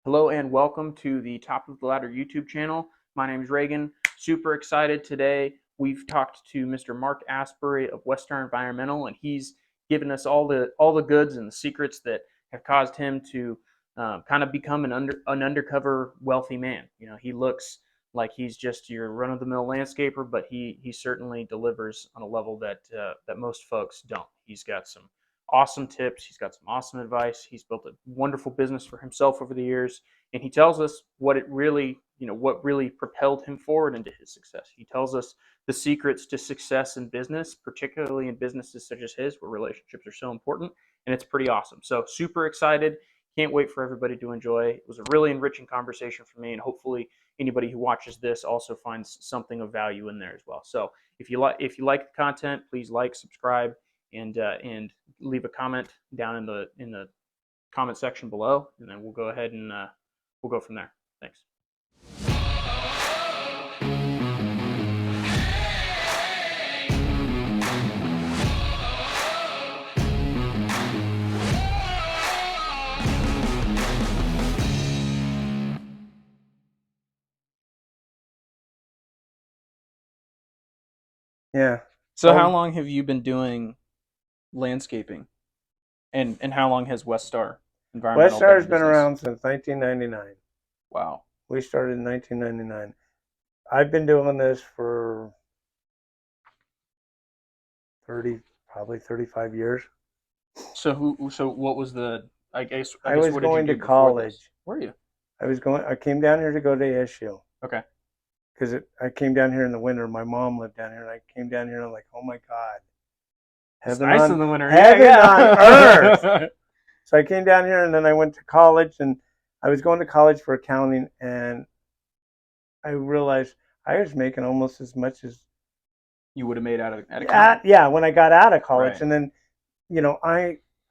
Hello and welcome to the Top of the Ladder YouTube channel. My name is Reagan. Super excited today. We've talked to Mr. Marc Asbury of Westar Environmental, and he's given us all the goods and the secrets that have caused him to kind of become an undercover wealthy man. You know, he looks like he's just your run-of-the-mill landscaper, but he certainly delivers on a level that most folks don't. He's got some awesome tips. He's got some awesome advice. He's built a wonderful business for himself over the years, and he tells us what really propelled him forward into his success. He tells us the secrets to success in business, particularly in businesses such as his, where relationships are so important, and it's pretty awesome. So super excited. Can't wait for everybody to enjoy. It was a really enriching conversation for me, and hopefully anybody who watches this also finds something of value in there as well. So if you like the content, please like, subscribe, and leave a comment down in the comment section below, and then we'll go ahead and we'll go from there. Thanks. Yeah. So how long have you been doing landscaping, and how long has Westar Environmental Westar has been been in business? around since 1999. Wow. We started in 1999. I've been doing this for probably 35 years. So what was the, I guess I was what did you going do to before college. this? Were you? I came down here to go to ASU Okay. because I came down here in the winter. My mom lived down here, and I came down here and I'm like, oh my God. It's nice in the winter. Heaven on earth. Yeah. So I came down here, and then I went to college, and I was going to college for accounting, and I realized I was making almost as much as You would have made out of accounting. yeah, when I got out of college. Right. And then,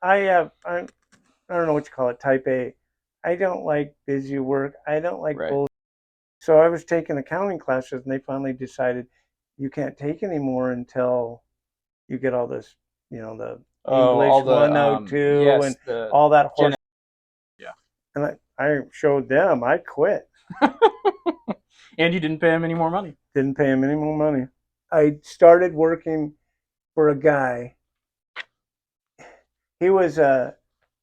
I don't know what you call it, type A. I don't like busy work. I don't like Right. bullshit. So I was taking accounting classes, and they finally decided you can't take anymore until you get all this, the English all the 102 yes, and the all that horse. Yeah. And I showed them. I quit. And you didn't pay him any more money. Didn't pay him any more money. I started working for a guy. He was a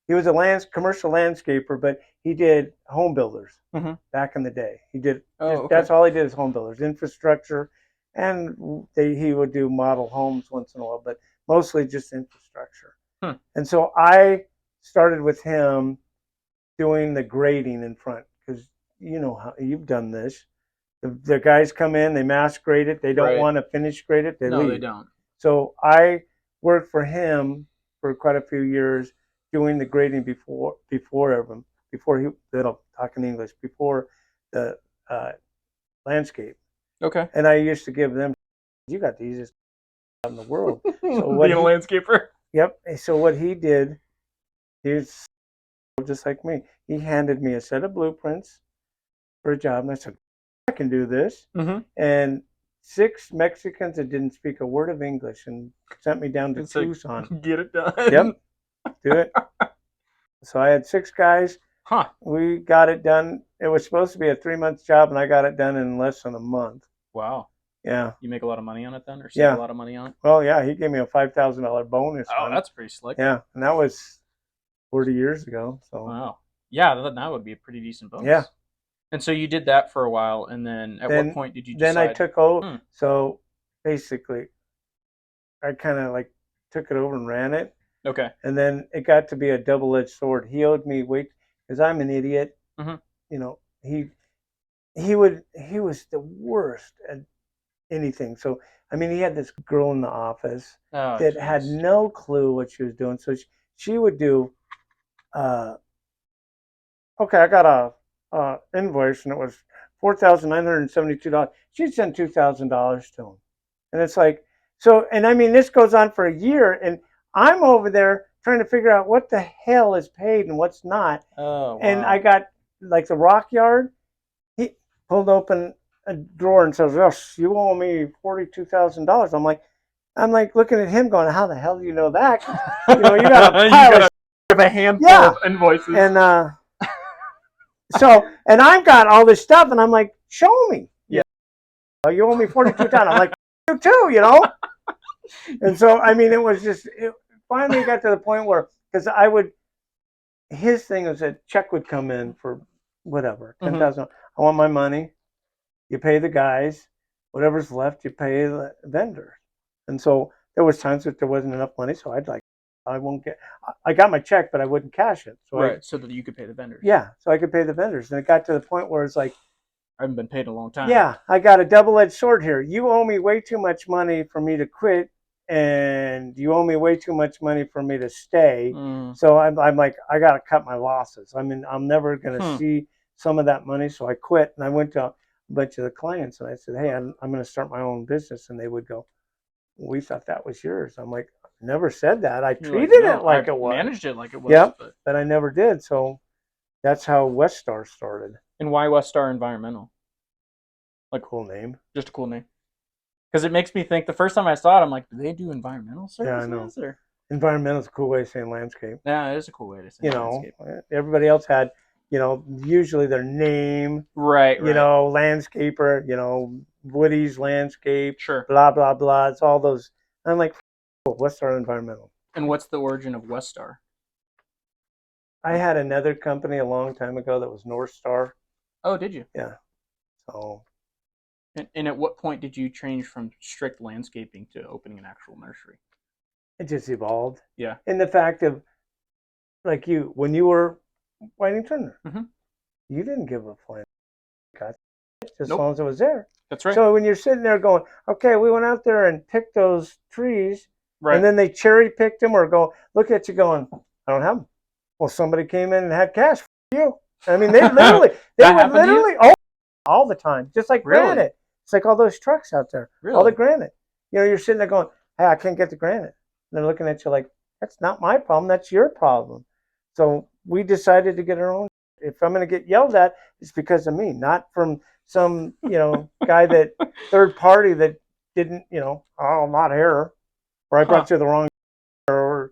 commercial landscaper, but he did home builders back in the day. He did that's all he did is home builders, infrastructure, and he would do model homes once in a while, but mostly just infrastructure. And so I started with him doing the grading in front, because you know how you've done this. The guys come in, they mass grade it. They don't want to finish grade it. They leave. They don't. So I worked for him for quite a few years, doing the grading before the landscape. Okay. And I used to give them, you got the easiest in the world. So being a landscaper. Yep. So what he did, he's just like me. He handed me a set of blueprints for a job, and I said, I can do this. And 6 Mexicans that didn't speak a word of English and sent me down to Tucson. Get it done. Yep. Do it. So I had 6 guys. We got it done. It was supposed to be a 3-month job, and I got it done in less than a month. Wow. Yeah. You make a lot of money on it then, or save a lot of money on it? Well, yeah, he gave me a $5,000 bonus. Oh, that's pretty slick. Yeah, and that was 40 years ago. So. Wow. Yeah, that would be a pretty decent bonus. Yeah. And so you did that for a while, and then what point did you decide? Then I took over. So basically, I kind of like took it over and ran it. Okay. And then it got to be a double-edged sword. He owed me because I'm an idiot. You know, he was the worst at anything. So I mean, he had this girl in the office that had no clue what she was doing. So she would do, okay, I got a invoice, and it was $4,972. She'd send $2,000 to him, and it's like, so. And I mean, this goes on for a year, and I'm over there trying to figure out what the hell is paid and what's not. Oh, wow. And I got like the rock yard. He pulled open a drawer and says, "Yes, you owe me $42,000." I'm like looking at him, going, "How the hell do you know that? You got a pile of a handful of invoices." And So, and I've got all this stuff, and I'm like, show me. Yeah. You owe me 42 times. I'm like, you too, you know? And so, I mean, it was just, it finally got to the point where, because his thing was that check would come in for whatever, 10,000. I want my money. You pay the guys. Whatever's left, you pay the vendor. And so there was times that there wasn't enough money, so I got my check, but I wouldn't cash it. So so that you could pay the vendors. Yeah, so I could pay the vendors. And it got to the point where it's like, I haven't been paid in a long time. Yeah, I got a double-edged sword here. You owe me way too much money for me to quit, and you owe me way too much money for me to stay. So I'm like, I got to cut my losses. I mean, I'm never going to see some of that money, so I quit. And I went to a bunch of the clients, and I said, hey, I'm going to start my own business. And they would go, we thought that was yours. I'm like, never said that. I treated it like it was. Managed it like it was. Yep, but I never did. So that's how Westar started. And why Westar Environmental? Like, cool name. Just a cool name. Because it makes me think, the first time I saw it, I'm like, do they do environmental services? Yeah, I know. Or? Environmental is a cool way of saying landscape. Yeah, it is a cool way to say landscape. Everybody else had, usually their name. Right. Landscaper, Woody's Landscape. Sure. Blah, blah, blah. It's all those. I'm like, Westar Environmental. And what's the origin of Westar? I had another company a long time ago that was North Star. Oh, did you? Yeah. So. And at what point did you change from strict landscaping to opening an actual nursery? It just evolved. Yeah. In the fact of, like when you were Whiting Turner, you didn't give a flying cut as long as it was there. That's right. So when you're sitting there going, okay, we went out there and picked those trees, right. And then they cherry picked them, or go look at you going, I don't have them. Well, somebody came in and had cash for you. I mean, they would literally all the time, just like granite. It's like all those trucks out there, all the granite. You're sitting there going, hey, I can't get the granite. And they're looking at you like, that's not my problem, that's your problem. So we decided to get our own. If I'm going to get yelled at, it's because of me, not from some, guy that third party that didn't, oh, not here, or I brought you the wrong, or,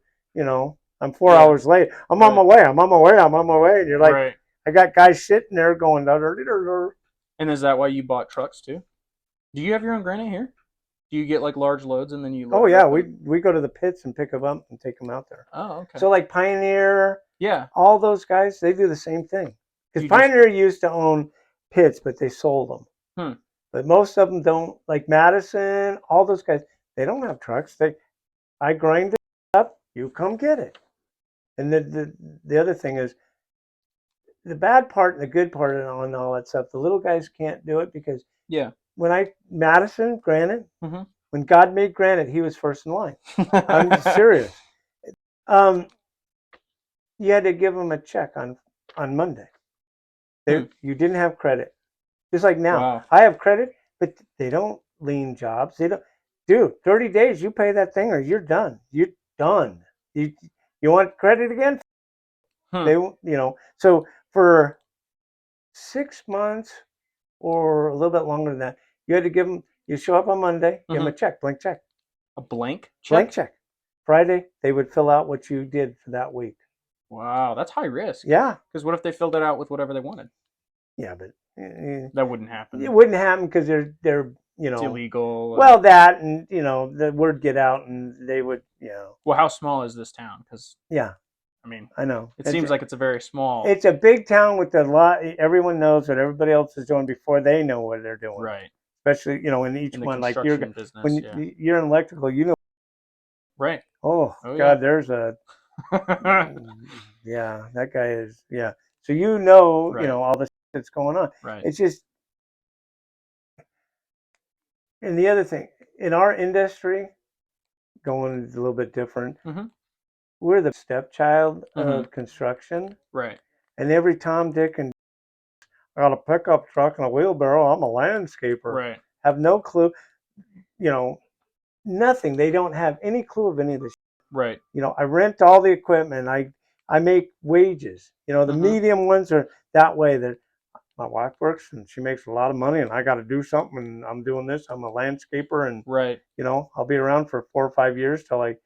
I'm 4 hours late. I'm on my way. I'm on my way. And you're like, I got guys sitting there going, and is that why you bought trucks too? Do you have your own granite here? Do you get like large loads and then you? Oh yeah, we go to the pits and pick them up and take them out there. Oh, okay. So like Pioneer, all those guys, they do the same thing. Because Pioneer used to own pits, but they sold them. But most of them don't. Like Madison, all those guys, they don't have trucks. I grind it up, you come get it. And the other thing is, the bad part and the good part and all that stuff, the little guys can't do it because when Madison granite, when God made granite, he was first in line. I'm serious. You had to give them a check on Monday. You didn't have credit. Just like now, I have credit, but they don't lean jobs. They don't. Dude, 30 days, you pay that thing or you're done. You're done. You want credit again? They, so for 6 months or a little bit longer than that, you had to give them, you show up on Monday, give them a check, blank check. A blank check? Blank check. Friday, they would fill out what you did for that week. Wow, that's high risk. Yeah. Because what if they filled it out with whatever they wanted? Yeah, but that wouldn't happen. It wouldn't happen because they're it's illegal. Well, that and the word get out, and they would Well, how small is this town? Because I mean, I know it seems like it's a very small. It's a big town with a lot. Everyone knows what everybody else is doing before they know what they're doing. Right. Especially in each one, like business, when you're in electrical, Right. Oh God, there's a. Yeah, that guy is. Yeah. So all this that's going on. Right. It's just. And the other thing, in our industry, going a little bit different. We're the stepchild of construction. Right. And every Tom, Dick, and I got a pickup truck and a wheelbarrow. I'm a landscaper. Right. Have no clue. Nothing. They don't have any clue of any of this. Right. I rent all the equipment. I make wages. The medium ones are that way. That my wife works and she makes a lot of money, and I got to do something, and I'm doing this. I'm a landscaper, and I'll be around for 4 or 5 years till I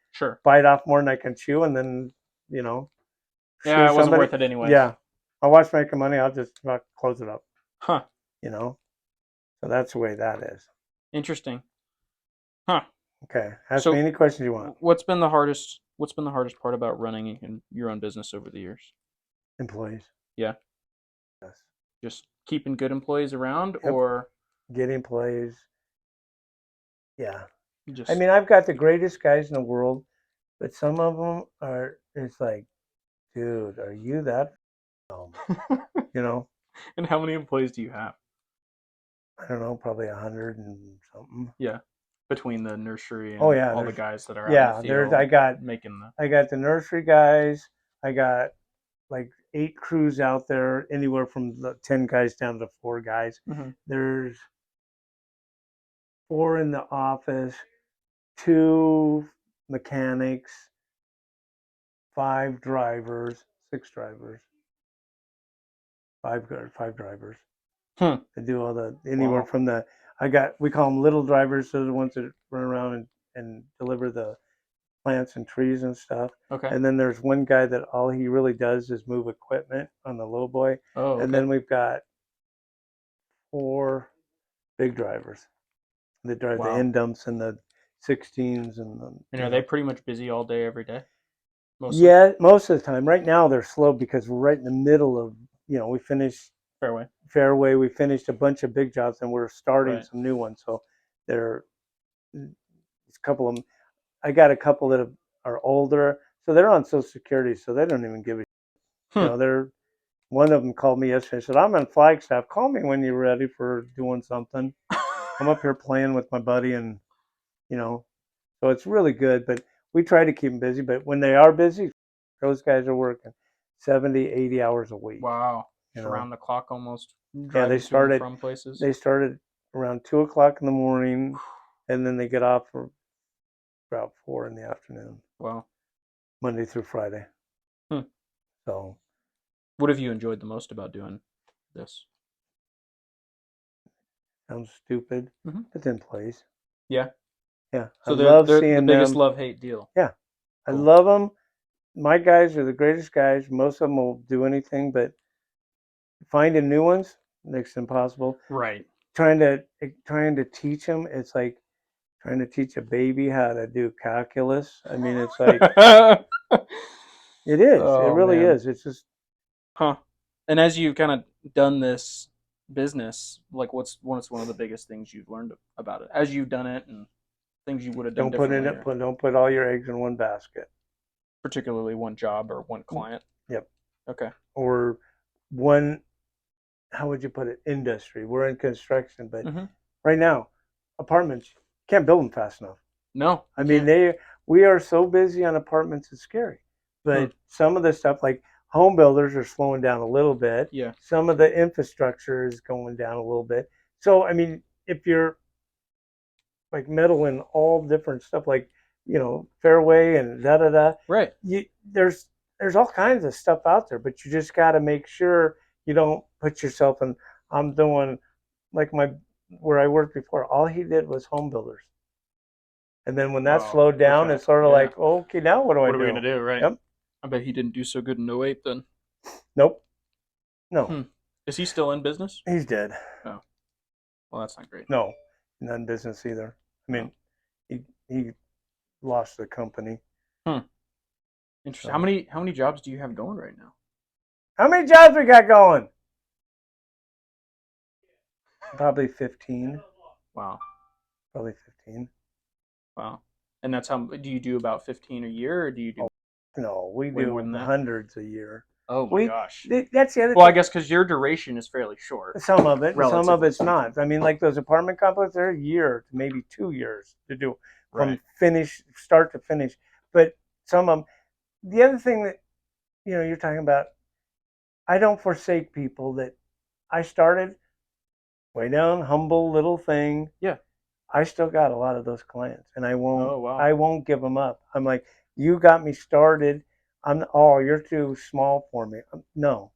bite off more than I can chew, and then it wasn't worth it anyway. Yeah, I watch making money. I'll just close it up. Huh. You know, so that's the way that is. Interesting. Huh. Okay. Ask me So, any questions you want. what's been the hardest? What's been the hardest part about running your own business over the years? Employees. Yeah, Yes. just keeping good employees around, Yep. or Getting employees. Yeah. I just mean, I've got the greatest guys in the world, but some of them are. It's like, dude, are you that? You know, And how many employees do you have? I don't know, probably 100 and something. Yeah, between the nursery Oh and yeah, all the there's guys that are out in the yeah, there's field making the. I got the nursery guys. I got like 8 crews out there, anywhere from the 10 guys down to 4 guys. Mm-hmm. There's 4 in the office, 2 mechanics, 5 drivers, 6 drivers, 5 drivers. Hmm. I do all the anywhere from the. We call them little drivers, so the ones that run around and deliver the plants and trees and stuff. Okay. And then there's one guy that all he really does is move equipment on the low boy. Oh, okay. And then we've got 4 big drivers that drive the end dumps and the 16s and the. And are they pretty much busy all day, every day? Mostly? Yeah, most of the time. Right now they're slow because we're right in the middle of, we finished Fairway. We finished a bunch of big jobs and we're starting some new ones. So there's a couple of them. I got a couple that are older, so they're on Social Security, so they don't even give a. They're. One of them called me yesterday and said, "I'm on Flagstaff. Call me when you're ready for doing something. I'm up here playing with my buddy, and so it's really good. But we try to keep them busy. But when they are busy, those guys are working 70, 80 hours a week. Wow. Around the clock almost. Yeah, Driving to and from places. They started around 2 o'clock in the morning, and then they get off for about 4 in the afternoon. Wow. Monday through Friday. So. What have you enjoyed the most about doing this? Sounds stupid, but then plays. Yeah. Yeah. So I love seeing the biggest them. love-hate deal. Yeah. Cool. I love them. My guys are the greatest guys. Most of them will do anything, but finding new ones makes it impossible. Right. Trying to teach them, it's like trying to teach a baby how to do calculus. I mean, it's like it is. It really is. It's just. Huh. And as you've kind of done this business, like what's one of the biggest things you've learned about it as you've done it, and things you would have done differently? Don't put all your eggs in one basket. Particularly one job or one client. Yep. Okay. Or one. How would you put it? Industry. We're in construction, but right now, apartments can't build them fast enough. No. I mean, we are so busy on apartments, it's scary. But some of the stuff, like home builders, are slowing down a little bit. Yeah. Some of the infrastructure is going down a little bit. So, I mean, if you're like meddling all different stuff, like Fairway and right. There's all kinds of stuff out there, but you just got to make sure you don't put yourself in. I'm doing like where I worked before. All he did was home builders. And then when that slowed down, it's sort of like, okay, now what do I do? What are we going to do, right? Yep. I bet he didn't do so good in 08 then. Nope. No. Is he still in business? He's dead. Oh. Well, that's not great. No, not in business either. I mean, he lost the company. Interesting. So. How many jobs do you have going right now? How many jobs we got going? Probably 15. Wow. Probably 15. Wow. And that's do you do about 15 a year, or do you do? No, we do hundreds a year. Oh my gosh. That's the other thing. Well, I guess because your duration is fairly short. Some of it. Some of it's not. I mean, like those apartment complexes, they're a year to maybe 2 years to do from start to finish. But some of them. The other thing that you're talking about, I don't forsake people that I started way down, humble little thing. Yeah. I still got a lot of those clients, and I won't. Oh, wow. I won't give them up. I'm like, you got me started. You're too small for me. No.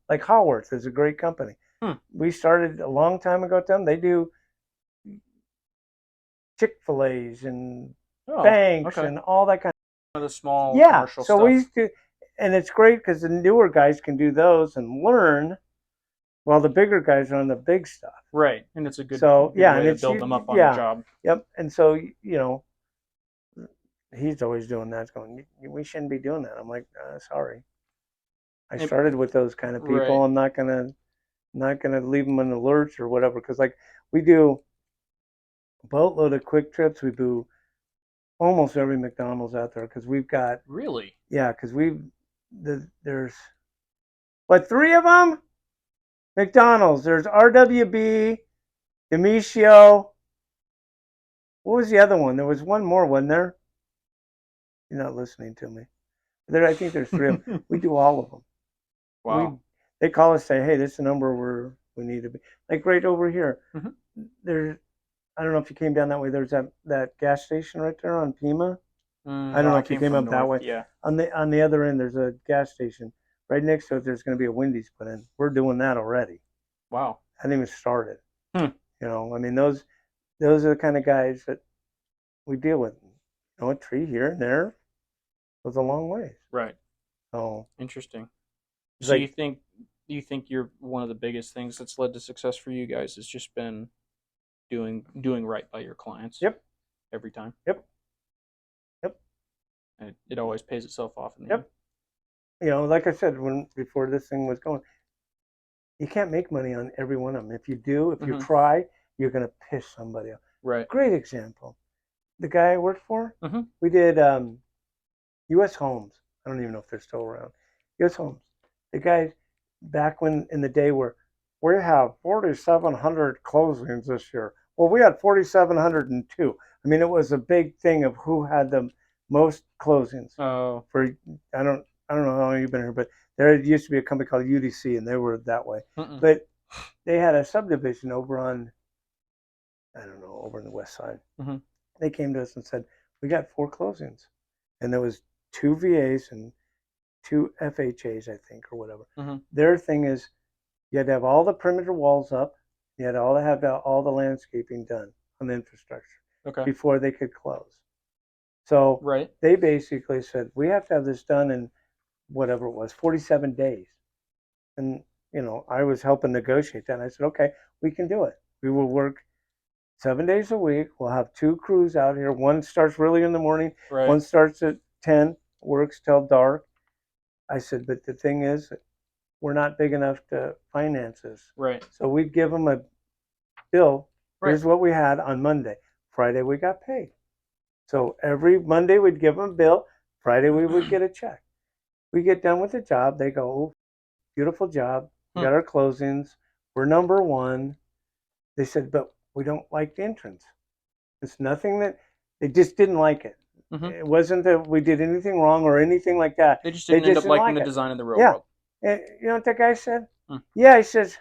Like Haworth is a great company. We started a long time ago with them. They do Chick-fil-A's and banks and all that kind of the small commercial stuff. So we used to, and it's great because the newer guys can do those and learn, while the bigger guys are on the big stuff. Right, and it's a good, So good way to build them up on the job. Yep. And so he's always doing that. It's going, we shouldn't be doing that. I'm like, sorry. I started with those kind of people. Right. I'm not gonna leave them in the lurch or whatever. Because like we do a boatload of quick trips. We do almost every McDonald's out there because we've got really. Yeah, because there's what, 3 of them? McDonald's. There's RWB, Demetrio. What was the other one? There was one more, wasn't there? You're not listening to me. I think there's 3 of them. We do all of them. Wow. They call us, say, hey, this is the number we need to be. Like right over here. There's, I don't know if you came down that way. There's that gas station right there on Pima. I don't know if you came up that way. Yeah. On the other end, there's a gas station. Right next to it, there's going to be a Wendy's put in. We're doing that already. Wow. I haven't even started. I mean, those are the kind of guys that we deal with. A tree here and there goes a long ways. Right. So interesting. So you think you're one of the biggest things that's led to success for you guys has just been doing right by your clients? Yep. Every time. Yep. And it always pays itself off in the end. Like I said before this thing was going, you can't make money on every one of them. If you do, if you try, you're gonna piss somebody off. Right. Great example. The guy I worked for, we did U.S. Homes. I don't even know if they're still around. U.S. Homes. The guys back when in the day where we have 4,700 closings this year. Well, we had 4,702. I mean, it was a big thing of who had the most closings. Oh. I don't know how long you've been here, but there used to be a company called UDC, and they were that way. But they had a subdivision over on, I don't know, over in the west side. They came to us and said, we got 4 closings. And there was 2 VAs and 2 FHAs, I think, or whatever. Their thing is you had to have all the perimeter walls up. You had to have all the landscaping done on the infrastructure before they could close. So they basically said, we have to have this done in whatever it was, 47 days. And, I was helping negotiate that. And I said, okay, we can do it. We will work 7 days a week. We'll have 2 crews out here. One starts really in the morning. One starts at 10, works till dark. I said, but the thing is, we're not big enough to finance this. Right. So we'd give them a bill. Here's what we had on Monday. Friday we got paid. So every Monday we'd give them a bill. Friday we would get a check. We get done with the job. They go, oh, beautiful job. We got our closings. We're number 1. They said, but we don't like the entrance. It's nothing that they just didn't like it. It wasn't that we did anything wrong or anything like that. They just didn't end up liking the design of the railroad. And you know what that guy said? Yeah, he says,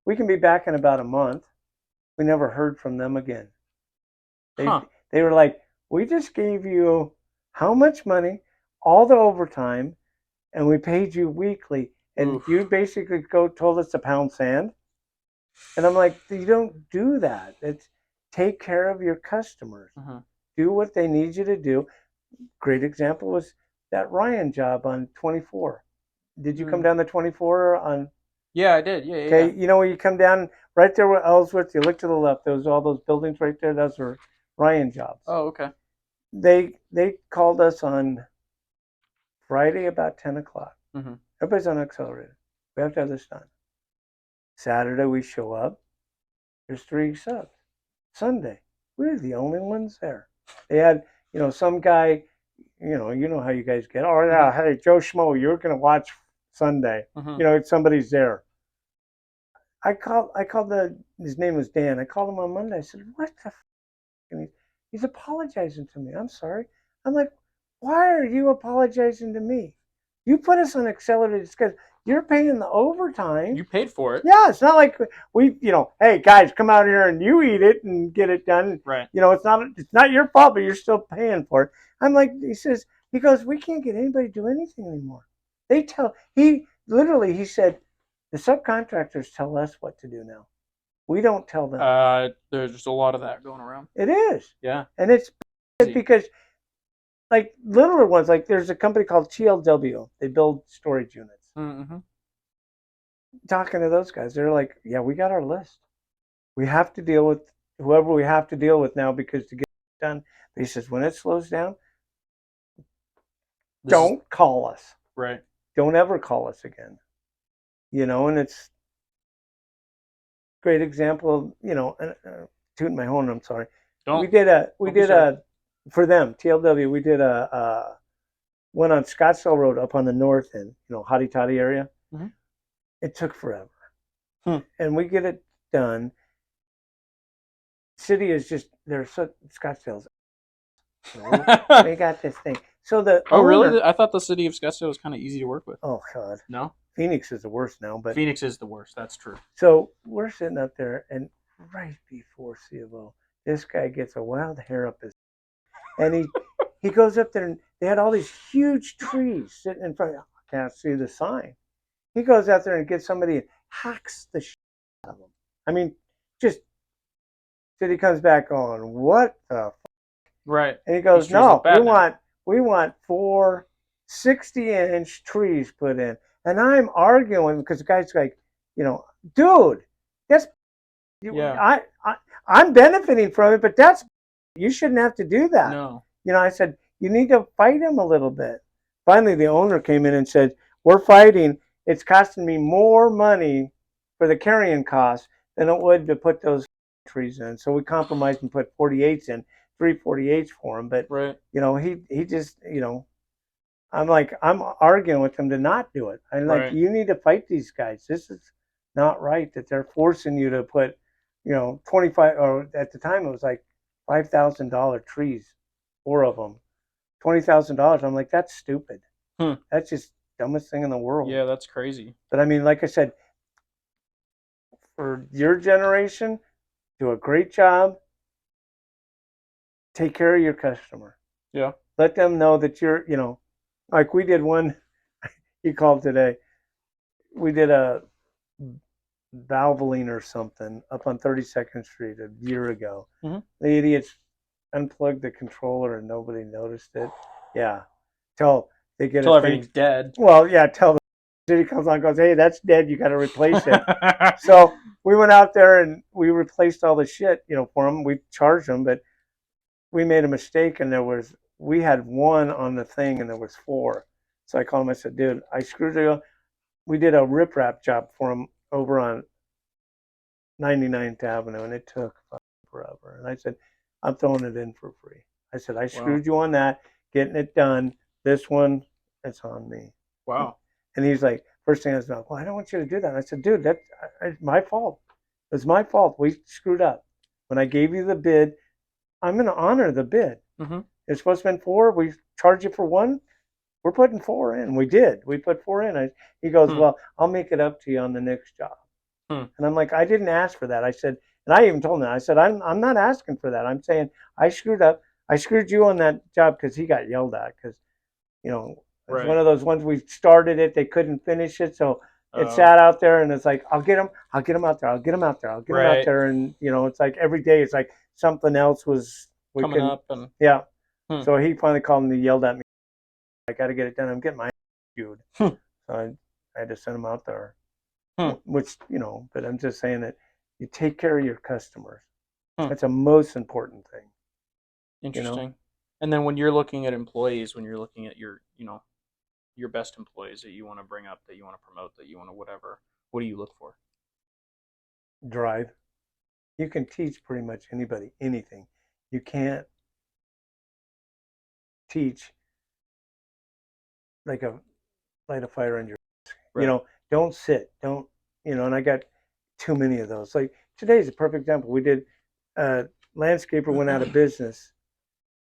we can be back in about a month. We never heard from them again. They were like, we just gave you how much money, all the overtime, and we paid you weekly. And you basically told us to pound sand. And I'm like, you don't do that. It's take care of your customers. Do what they need you to do. Great example was that Ryan job on 24. Did you come down the 24 on? Yeah, I did. Yeah. Okay, where you come down right there with Ellsworth, you look to the left. There was all those buildings right there. Those were Ryan jobs. Oh, okay. They called us on Friday about 10 o'clock. Everybody's on accelerated. We have to have this done. Saturday we show up. There's 3 subs. Sunday, we're the only ones there. They had, some guy, you know how you guys get. Oh yeah, hey Joe Schmo, you're gonna watch Sunday. Somebody's there. I called his name was Dan. I called him on Monday. I said, what the f-? And he's apologizing to me. I'm sorry. I'm like, why are you apologizing to me? You put us on accelerated schedule. You're paying the overtime. You paid for it. Yeah, it's not like we, hey guys, come out here and you eat it and get it done. Right. It's not your fault, but you're still paying for it. I'm like, he goes, we can't get anybody to do anything anymore. He said, the subcontractors tell us what to do now. We don't tell them. There's just a lot of that going around. It is. Yeah. And it's because like littler ones. Like there's a company called TLW. They build storage units. Mm-hmm. Talking to those guys, they're like, yeah, we got our list. We have to deal with whoever we have to deal with now because to get it done. But he says when it slows down, don't call us. Right. Don't ever call us again. And it's a great example of, tooting my horn, I'm sorry. Don't. We did a, for them, TLW, we did one on Scottsdale Road up on the north end, Hottie Toddy area. Mm-hmm. It took forever. And we get it done. City is just, Scottsdale's. We got this thing. So the really? I thought the city of Scottsdale was kind of easy to work with. Oh God, no. Phoenix is the worst now, but Phoenix is the worst. That's true. So we're sitting up there, and right before C of O, this guy gets a wild hair up his, and he goes up there, and they had all these huge trees sitting in front. I can't see the sign. He goes out there and gets somebody and hacks the shit out of them. I mean, just. City comes back on, what the right? And he goes, no, we want 4 60-inch trees put in. And I'm arguing because the guy's like, dude, that's I'm benefiting from it, but you shouldn't have to do that. No. I said, you need to fight him a little bit. Finally, the owner came in and said, we're fighting. It's costing me more money for the carrying costs than it would to put those trees in. So we compromised and put 48s in, 3 48s for him. But, right. He just, I'm arguing with him to not do it. I'm like, you need to fight these guys. This is not right that they're forcing you to put, 25, or at the time it was like $5,000 trees, 4 of them, $20,000. I'm like, that's stupid. That's just dumbest thing in the world. Yeah, that's crazy. But I mean, like I said, for your generation, do a great job. Take care of your customer. Yeah. Let them know that you're, like we did one, he called today. We did a Valvoline or something up on 32nd Street a year ago. Mm-hmm. The idiots unplugged the controller and nobody noticed it. Yeah. Till they get it everything's dead. Well, yeah, till the city comes on and goes, hey, that's dead. You got to replace it. So we went out there and we replaced all the shit, for them. We charged them, but we made a mistake and we had 1 on the thing and there was 4. So I called him. I said, dude, I screwed it up. We did a riprap job for him over on 99th Avenue, and it took forever. And I said, I'm throwing it in for free. I said, I screwed you on that, getting it done. This one, it's on me. Wow. And he's like, first thing I was like, well, I don't want you to do that. And I said, dude, that's my fault. It was my fault. We screwed up. When I gave you the bid, I'm going to honor the bid. Mm-hmm. It's supposed to have been 4. We charge you for 1. We're putting 4 in. We did. We put 4 in. He goes, well, I'll make it up to you on the next job. And I'm like, I didn't ask for that. I said, and I even told him that. I said, I'm not asking for that. I'm saying I screwed up. I screwed you on that job because he got yelled at because, it's one of those ones we started it. They couldn't finish it. So it sat out there and it's like, I'll get him out there. I'll get him out there. I'll get him out there. And, it's like every day it's like something else was coming up. And yeah. So he finally called me and yelled at me. I got to get it done. I'm getting my dude. So I had to send him out there. Which, but I'm just saying that you take care of your customers. That's the most important thing. Interesting. And then when you're looking at employees, when you're looking at your, your best employees that you want to bring up, that you want to promote, that you want to whatever, what do you look for? Drive. You can teach pretty much anybody anything. You can't teach like light a fire under your desk. Don't sit. Don't, and I got too many of those. Like today's a perfect example. We did landscaper went out of business.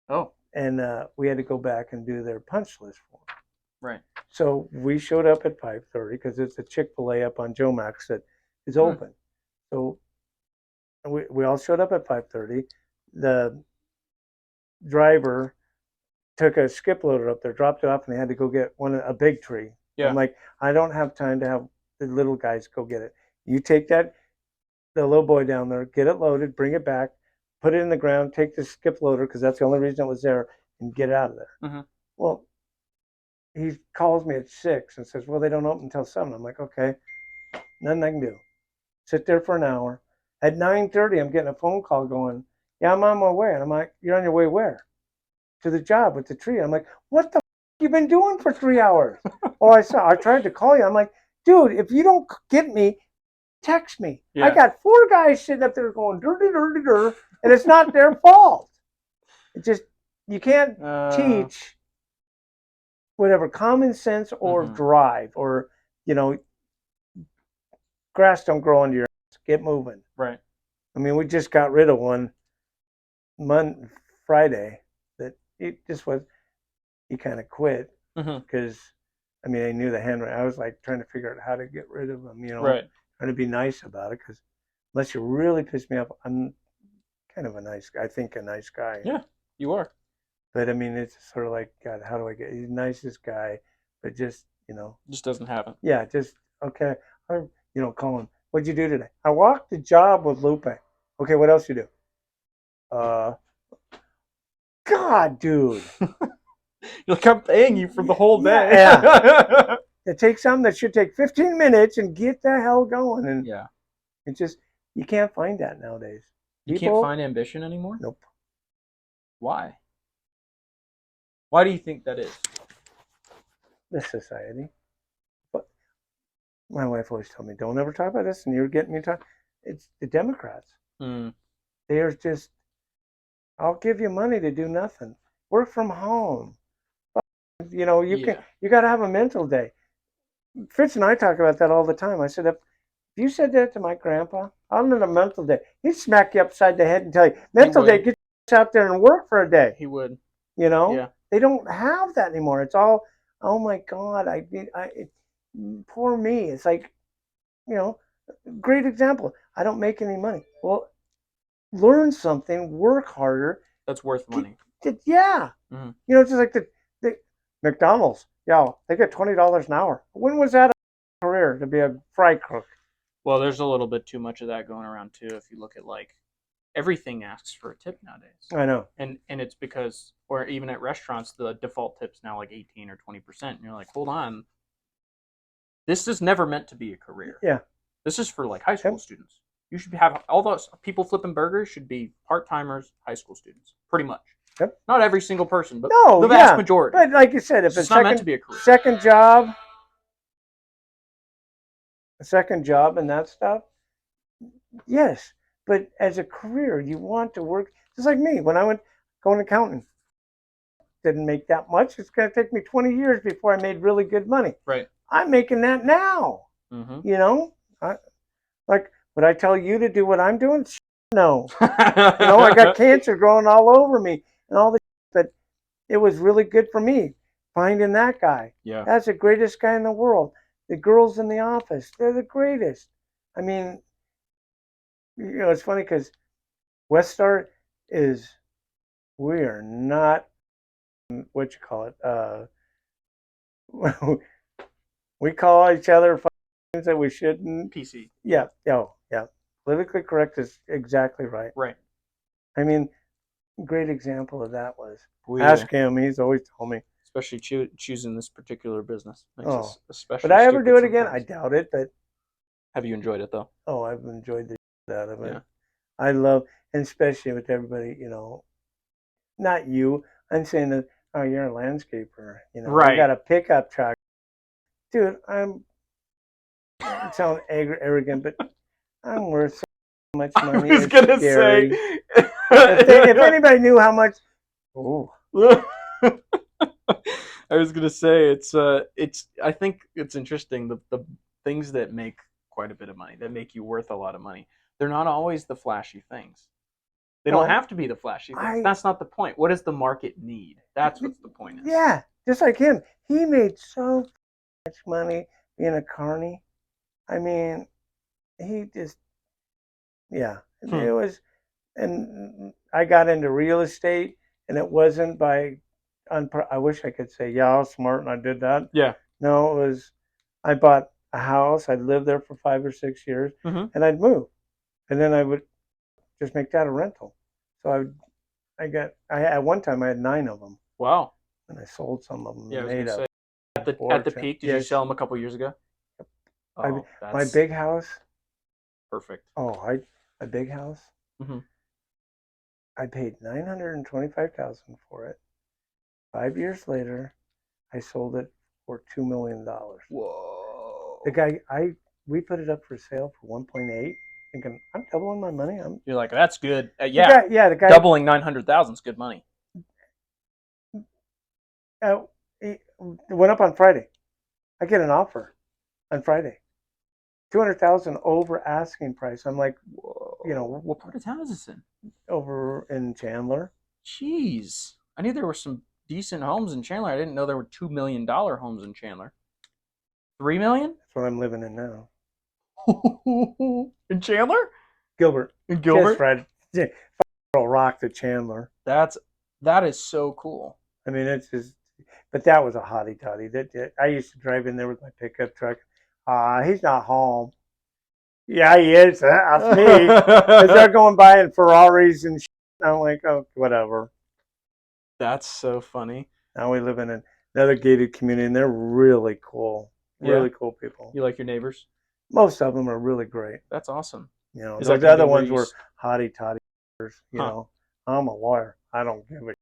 Oh. And we had to go back and do their punch list for them. Right. So we showed up at 5:30 because it's a Chick-fil-A up on Jomax that is open. So we all showed up at 5:30. The driver took a skip loader up there, dropped it off, and they had to go get a big tree. Yeah. I'm like, I don't have time to have the little guys go get it. You take the little boy down there, get it loaded, bring it back, put it in the ground, take the skip loader because that's the only reason it was there, and get out of there. Mm-hmm. Well, he calls me at 6 and says, well, they don't open until 7. I'm like, okay, nothing I can do. Sit there for an hour. At 9:30, I'm getting a phone call going, yeah, I'm on my way. And I'm like, you're on your way where? To the job with the tree. I'm like, what the you been doing for 3 hours? Oh, I tried to call you. I'm like, dude, if you don't get me, text me. Yeah. I got 4 guys sitting up there going, dur, and it's not their fault. It just, you can't teach whatever common sense or drive or, grass don't grow under your ass. Get moving. Right. I mean, we just got rid of one Friday that it just was, he kind of quit because, I mean, I knew the handwriting. I was like trying to figure out how to get rid of him, right. trying to be nice about it because unless you really piss me off, I'm kind of a nice guy. I think a nice guy. Yeah, you are. But I mean, it's sort of like, God, how do I get? He's the nicest guy, but just, just doesn't happen. Yeah, just okay. Call him. What'd you do today? I walked the job with Lupe. Okay, what else you do? God, dude. Look, I'm paying you for the whole day. Yeah. It takes something that should take 15 minutes and get the hell going. And yeah, it's just, you can't find that nowadays. You can't find ambition anymore? Nope. Why? Why do you think that is? The society. But my wife always told me, don't ever talk about this, and you're getting me talk. It's the Democrats. They're just, I'll give you money to do nothing. Work from home. You got to have a mental day. Fritz and I talk about that all the time. I said, if you said that to my grandpa, I'm in a mental day. He'd smack you upside the head and tell you, mental day, get out there and work for a day. He would. Yeah. They don't have that anymore. It's all, oh my God, poor me. It's like, great example. I don't make any money. Well, learn something, work harder. That's worth money. Yeah. It's just like the McDonald's. Yeah, they get $20 an hour. When was that a career to be a fry cook? Well, there's a little bit too much of that going around too. If you look at like everything asks for a tip nowadays. I know. And it's because, or even at restaurants, the default tip's now like 18 or 20%. And you're like, hold on. This is never meant to be a career. Yeah. This is for like high school students. You should have all those people flipping burgers should be part-timers, high school students, pretty much. Yep. Not every single person, but the vast majority. But like you said, if it's not meant to be a career. Second job and that stuff, yes. But as a career, you want to work. Just like me, when I went going accounting, didn't make that much. It's going to take me 20 years before I made really good money. Right. I'm making that now. Would I tell you to do what I'm doing? No. I got cancer growing all over me and all this, but it was really good for me finding that guy. Yeah. That's the greatest guy in the world. The girls in the office, they're the greatest. I mean, it's funny because Westar we are not, what you call it, we call each other things that we shouldn't. PC. Yeah. Oh, yeah. Politically correct is exactly right. Right. I mean, great example of that was ask him. He's always told me. Especially choosing this particular business. Would I ever do it again? I doubt it, but. Have you enjoyed it though? Oh, I've enjoyed the shit out of it. Yeah. I love, and especially with everybody, not you. I'm saying that, oh, you're a landscaper. Right. I got a pickup truck. Dude, I sound arrogant, but I'm worth so much money. I was going to say. if anybody knew how much. Oh. I was going to say, I think it's interesting. The things that make quite a bit of money, that make you worth a lot of money, they're not always the flashy things. They don't have to be the flashy things. That's not the point. What does the market need? That's what the point is. Yeah, just like him. He made so much money being a carny. I mean, he just, yeah. It was, and I got into real estate, and it wasn't by, I wish I could say, yeah, I was smart and I did that. Yeah. No, it was, I bought a house. I'd lived there for 5 or 6 years, and I'd move. And then I would just make that a rental. So at one time I had 9 of them. Wow. and I sold some of them. Yeah, I was Made gonna a say at the fortune. peak. Did you Yes. sell them a couple years ago? Oh, My that's big house. perfect. Oh, my big house. Mm-hmm. I paid $925,000 for it. 5 years later, I sold it for $2 million. Whoa. The guy, we put it up for sale for 1.8. Thinking I'm doubling my money. You're like, that's good. The guy, doubling 900,000 is good money. it went up on Friday. I get an offer on Friday, 200,000 over asking price. I'm like, Whoa. What part of town is this in? over in Chandler. Jeez, I knew there were some decent homes in Chandler. I didn't know there were $2 million homes in Chandler. 3 million? That's what I'm living in now. In Chandler? Gilbert. In Gilbert? Just Fred. Rock the Chandler. That is so cool. I mean, it's just, but that was a hottie toddy. I used to drive in there with my pickup truck. He's not home. Yeah, he is. That's me. Because they're going by in Ferraris and shit. I'm like, oh, whatever. That's so funny. Now we live in another gated community, and they're really cool. Really cool people. You like your neighbors? Most of them are really great. That's awesome. You know, Is those other ones were hottie toddy. You know, I'm a lawyer. I don't give a.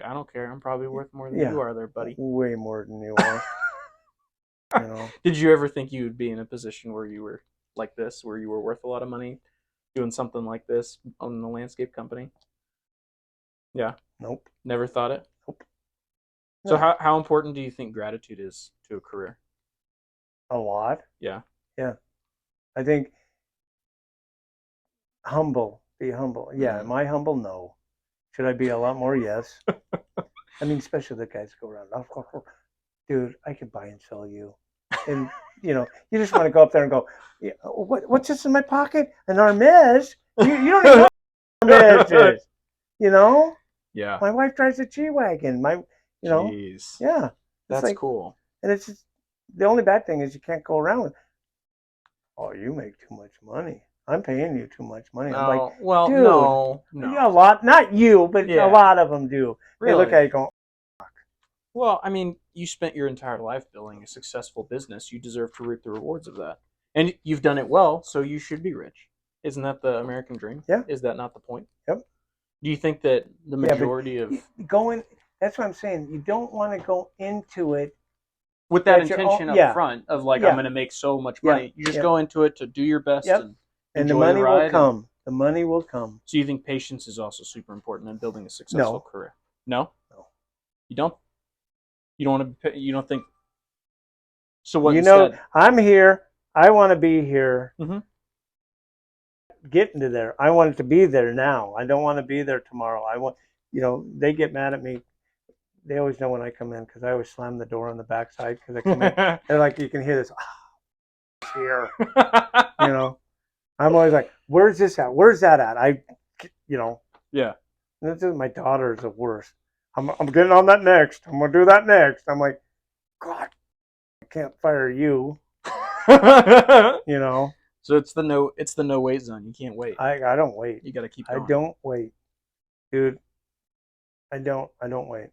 I don't care. I'm probably worth more than you are there, buddy. Way more than you are. You know. Did you ever think you would be in a position where you were like this, where you were worth a lot of money, doing something like this on the landscape company? Yeah. Nope. Never thought it? Nope. So how important do you think gratitude is to a career? A lot. Yeah. Yeah. I think humble. Be humble. Yeah. Am I humble? No. Should I be a lot more? Yes. I mean, especially the guys go around. Dude, I could buy and sell you. And, you know, you just want to go up there and go, what's this in my pocket? An Armez? You don't even know what Armez is. You know? Yeah. My wife drives a G-Wagon. Jeez. Yeah. That's like, cool. And it's just, the only bad thing is you can't go around. Oh, you make too much money. I'm paying you too much money. I'm like, well, dude, no. A lot, not you, but a lot of them do. Really? They look at it going, well, I mean, you spent your entire life building a successful business. You deserve to reap the rewards of that. And you've done it well, so you should be rich. Isn't that the American dream? Yeah. Is that not the point? Yep. Do you think that the majority of that's what I'm saying. You don't want to go into it with that intention up front of like, I'm going to make so much money. Yeah. You just go into it to do your best and the money will come. The money will come. So you think patience is also super important in building a successful career? No? No. You don't? You don't want to, you don't think, so what instead? I'm here. I want to be here. Mm-hmm. Getting to there. I want it to be there now. I don't want to be there tomorrow. I want, they get mad at me. They always know when I come in because I always slam the door on the backside because I come in. They're like, you can hear this. It's here. I'm always like, where's this at? Where's that at? Yeah. This is my daughter is the worst. I'm getting on that next. I'm gonna do that next. I'm like, God, I can't fire you. So it's the no wait zone. You can't wait. I don't wait. You got to keep going. I don't wait, dude. I don't wait.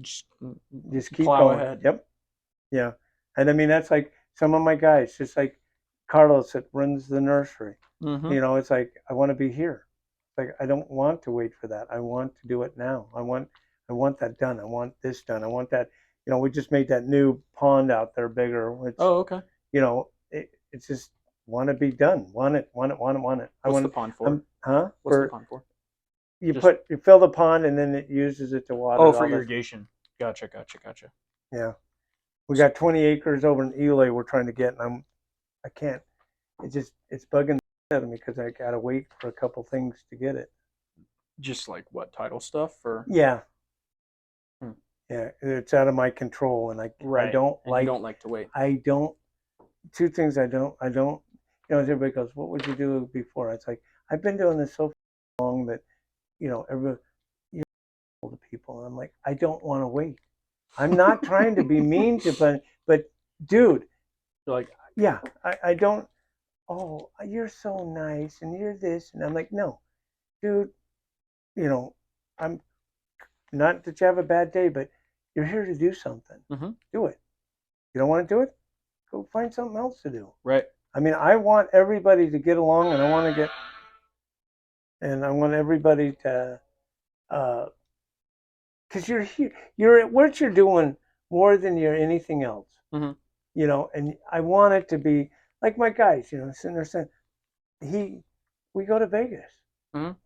Just keep going. Ahead. Yep. Yeah. And I mean that's like some of my guys, just like Carlos that runs the nursery. Mm-hmm. It's like I want to be here. It's like I don't want to wait for that. I want to do it now. I want that done. I want this done. I want that. We just made that new pond out there bigger. Which, okay. It's just want to be done. Want it. What's the pond for? What's the pond for? You fill the pond and then it uses it to water. Oh, for irrigation. Gotcha. Yeah. We got 20 acres over in Ely we're trying to get, and I can't. It's bugging the out of me because I gotta wait for a couple things to get it. Just like what, title stuff or? Yeah. Yeah, it's out of my control, and I don't like. You don't like to wait. I don't. Two things I don't. Everybody goes, "What would you do before?" It's like I've been doing this so long that, everybody, the people, and I'm like, I don't want to wait. I'm not trying to be mean to, but dude, you're like, yeah, I don't. Oh, you're so nice, and you're this, and I'm like, no, dude, I'm not that you have a bad day, but you're here to do something. Do it. You don't want to do it? Go find something else to do. Right. I mean, I want everybody to get along, and I want everybody to, because you're here, you're at what you're doing more than you're anything else. You know, and I want it to be like my guys, you know, sitting there saying, we go to Vegas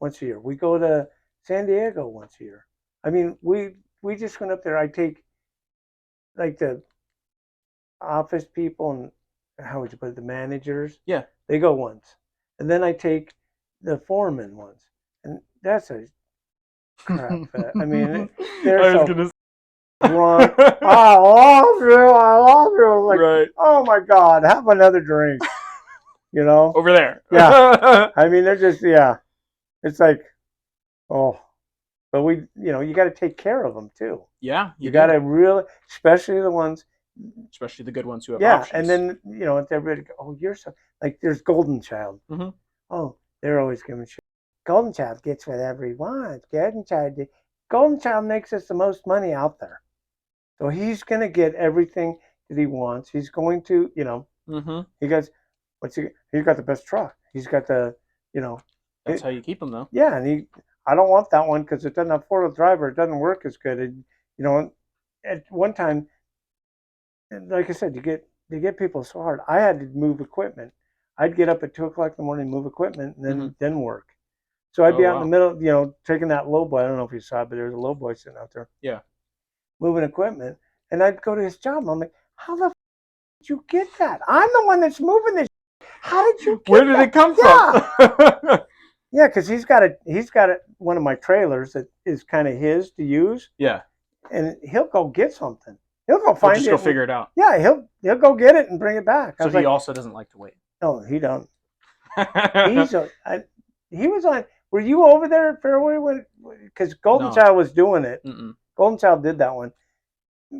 once a year. We go to San Diego once a year. I mean, we just went up there. I take like the office people and how would you put it, the managers. Yeah. They go once. And then I take the foreman once. And that's a crap. I mean, they're so drunk. I love you. I love you. Like, right. Oh my God, have another drink. You know? Over there. Yeah. I mean, they're just, yeah. It's like, oh. But you know, you got to take care of them too. Yeah. You got to really, especially the good ones who have options. And then, you know, everybody, oh, you're so, like, there's Golden Child. Oh, they're always giving shit. Golden Child gets whatever he wants. Golden Child makes us the most money out there. So he's going to get everything that he wants. He's going to, you know, he goes, he's got the best truck. He's got the, you know. That's how you keep him, though. Yeah, and I don't want that one because it doesn't have four-wheel drive or it doesn't work as good. You know, at one time, like I said, you get people so hard. I had to move equipment. I'd get up at 2:00 in the morning, move equipment, and then work. So I'd be out in the middle, you know, taking that low boy. I don't know if you saw it, but there was a low boy sitting out there. Yeah. Moving equipment, and I'd go to his job. I'm like, how the did you get that? I'm the one that's moving this. How did you get Where did it come from? Yeah, because he's got one of my trailers that is kind of his to use. Yeah. And he'll go get something. He'll go find it. Just go figure it out. Yeah, he'll go get it and bring it back. So he also doesn't like to wait. No, he don't. He was on. Were you over there at Fairway because Golden Child was doing it? Golden Child did that one.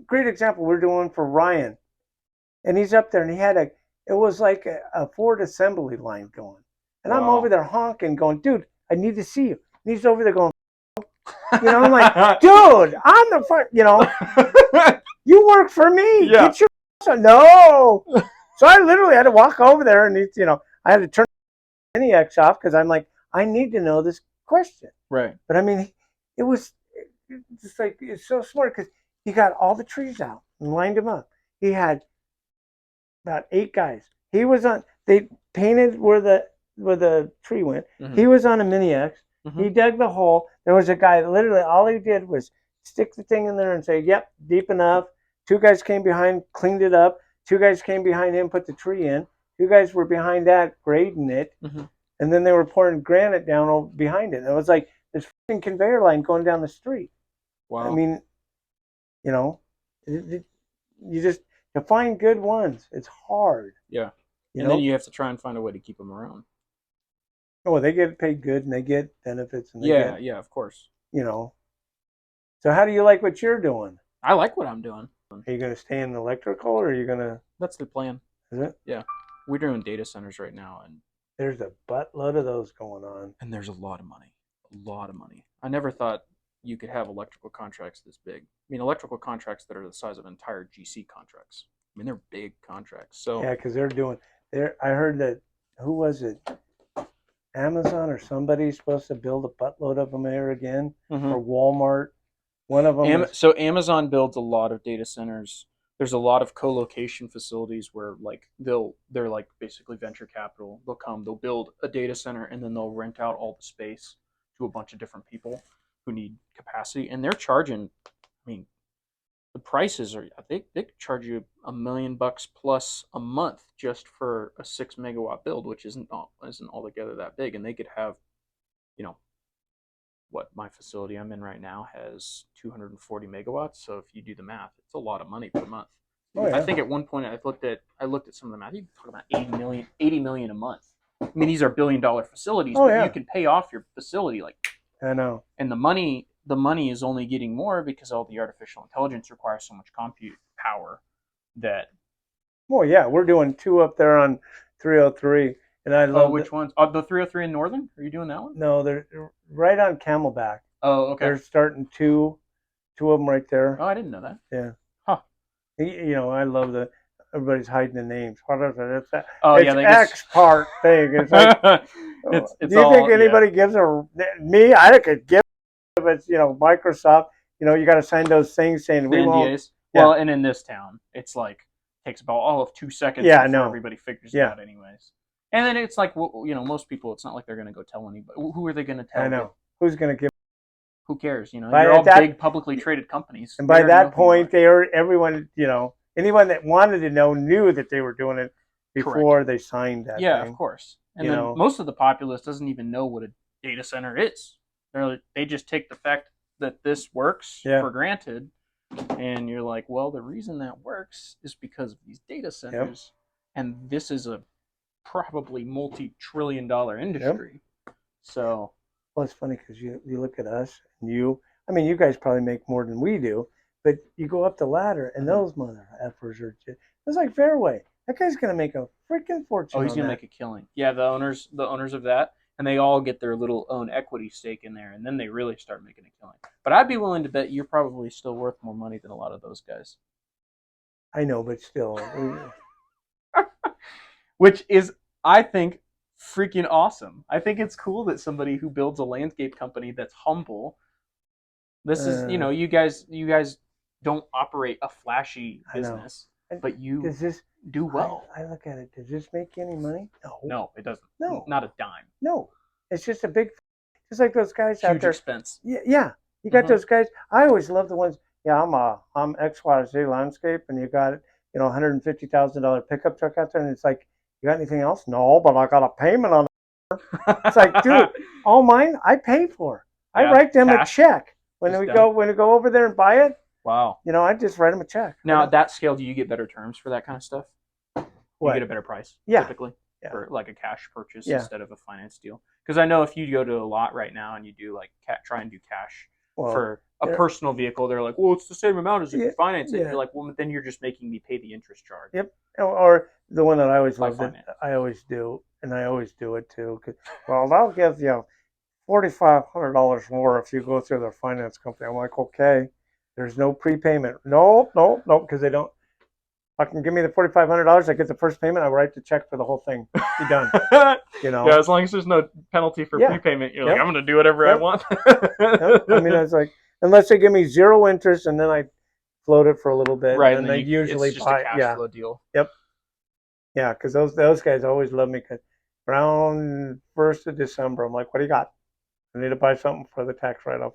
Great example. We're doing for Ryan, and he's up there, and it was like a Ford assembly line going, and I'm over there honking, going, dude, I need to see you. And he's over there going, you know, I'm like, dude, I'm the front, you know, you work for me. Yeah. Get your no. So I literally had to walk over there, and you know, I had to turn the NEX off because I'm like, I need to know this question. Right. But I mean, it's like, it's so smart because he got all the trees out and lined them up. He had about 8 guys. He was on, they painted where the tree went. He was on a Mini X. He dug the hole. There was a guy that literally all he did was stick the thing in there and say, yep, deep enough. 2 guys came behind, cleaned it up. 2 guys came behind him, put the tree in. 2 guys were behind that, grading it. And then they were pouring granite down behind it. And it was like this freaking conveyor line going down the street. Wow. I mean, you know, you just, to find good ones, it's hard. Yeah. And then you have to try and find a way to keep them around. Oh, they get paid good and they get benefits. And yeah, of course. You know. So how do you like what you're doing? I like what I'm doing. Are you going to stay in electrical or are you going to? That's the plan. Is it? Yeah. We're doing data centers right now. And there's a buttload of those going on. And there's a lot of money. A lot of money. I never thought you could have electrical contracts this big. I mean, electrical contracts that are the size of entire GC contracts. I mean, they're big contracts. So yeah, because I heard that, who was it? Amazon or somebody's supposed to build a buttload of them there again, or Walmart. One of them. So Amazon builds a lot of data centers. There's a lot of co-location facilities where like they're like basically venture capital. They'll build a data center and then they'll rent out all the space to a bunch of different people who need capacity, and they're charging. I mean, the prices are they charge you $1 million plus a month just for a 6 megawatt build, which isn't altogether that big, and they could have, you know, what my facility I'm in right now has 240 megawatts. So if you do the math, it's a lot of money per month. Oh, yeah. I think at one point I looked at some of the math. You can talk about 80 million a month. I mean, these are billion-dollar facilities, but you can pay off your facility like. I know. And the money is only getting more because all the artificial intelligence requires so much compute power that. Well, yeah, we're doing 2 up there on 303. And I love which ones? The 303 in Northern? Are you doing that one? No, they're right on Camelback. Oh, okay. They're starting 2 two of them right there. Oh, I didn't know that. Yeah. Huh. You know, I love everybody's hiding the names. What is it? It's Oh, it's yeah, they X just part thing. It's like, it's do you think all, yeah. anybody gives me? I could give it. It's, you know, Microsoft. You know, you got to sign those things saying The we won't. NDAs. Yeah. Well, and in this town, it's like takes about all of 2 seconds Yeah, I before know. everybody figures it Yeah. out, anyways. And then it's like, you know, most people, it's not like they're gonna go tell anybody. Who are they gonna tell? I know. Who's going to give? Who cares? You know, By you're all that- big publicly traded companies. And They by already know that who you point, are. everyone, you know, anyone that wanted to know knew that they were doing it before Correct. they signed that Yeah, thing. of course. And You then know. most of the populace doesn't even know what a data center is. They just take the fact that this works Yeah. for granted, and you're like, well, the reason that works is because of these data centers, and this is a probably multi-trillion-dollar industry. So, Well, it's funny because you look at us and I mean, you guys probably make more than we do, but you go up the ladder and those mother effers are just, it's like Fairway. That guy's going to make a freaking fortune. oh, he's gonna make a killing. Yeah, the owners of that, and they all get their little own equity stake in there, and then they really start making a killing. But I'd be willing to bet you're probably still worth more money than a lot of those guys. I know, but still. Which is, I think, freaking awesome. I think it's cool that somebody who builds a landscape company that's humble. This is, you know, you guys don't operate a flashy business, but you do well. I look at it. Does this make any money? No, it doesn't. No, not a dime. No, it's just a big, just like those guys Huge out there. Expense. Yeah. You got those guys. I always love the ones. Yeah, I'm XYZ landscape, and you got, you know, $150,000 pickup truck out there, and it's like, you got anything else? No, but I got a payment on it. It's like, dude, all mine I pay for. I write them a check when we go over there and buy it. Wow. You know, I just write them a check. Now, at that scale, do you get better terms for that kind of stuff? You get a better price, typically, for like a cash purchase instead of a finance deal. Because I know if you go to a lot right now and you do like try and do cash for a personal vehicle, they're like, well, it's the same amount as if you finance it. You're like, well, then you're just making me pay the interest charge. Yep. Or the one that I always love that I always do, and I always do it too. Well, they'll give you $4,500 more if you go through their finance company. I'm like, okay, there's no prepayment. No, because they don't. I can give me the $4,500. I get the first payment. I write the check for the whole thing. Be done. You know. Yeah, as long as there's no penalty for prepayment, you're like, I'm going to do whatever I want. I mean, it's like, unless they give me zero interest and then I float it for a little bit, right? And then they usually it's just a cash flow deal. Yep. Yeah, because those guys always love me. Because around 1st of December, I'm like, what do you got? I need to buy something for the tax write-off.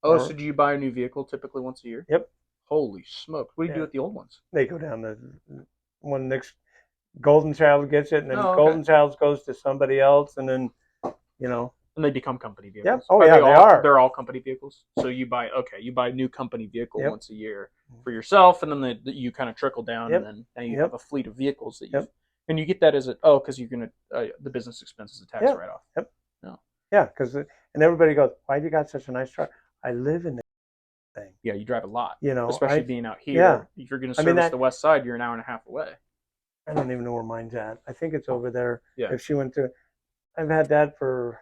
Oh, so do you buy a new vehicle typically once a year? Yep. Holy smokes! What do you do with the old ones? They go down the one next. Golden Child gets it, and then Golden Child goes to somebody else, and then, you know. And they become company vehicles. Yep. Oh, yeah, they are. They're all company vehicles. So you buy a new company vehicle once a year for yourself, and then you kind of trickle down, and then you have a fleet of vehicles that you and you get that as because you're gonna the business expense is a tax write-off. Yep. Yeah, because and everybody goes, why do you got such a nice truck? I live in the thing. Yeah, you drive a lot. You know, especially being out here. Yeah. If you're going to service the west side, you're an hour and a half away. I don't even know where mine's at. I think it's over there. Yeah. If she went to, I've had that for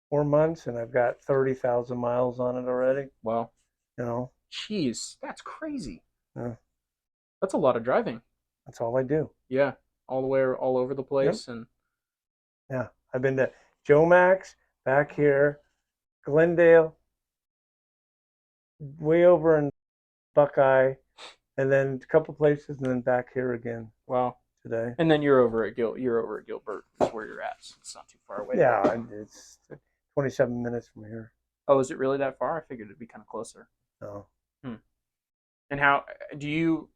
4 months, and I've got 30,000 miles on it already. Wow. You know. Jeez, that's crazy. Yeah. That's a lot of driving. That's all I do. Yeah, all over the place, and. Yeah, I've been to Joe Max, back here, Glendale, way over in Buckeye, and then a couple places, and then back here again. Wow. Today. And then you're over at Gilbert, is where you're at. So it's not too far away. Yeah, it's 27 minutes from here. Oh, is it really that far? I figured it'd be kind of closer. No. And how do you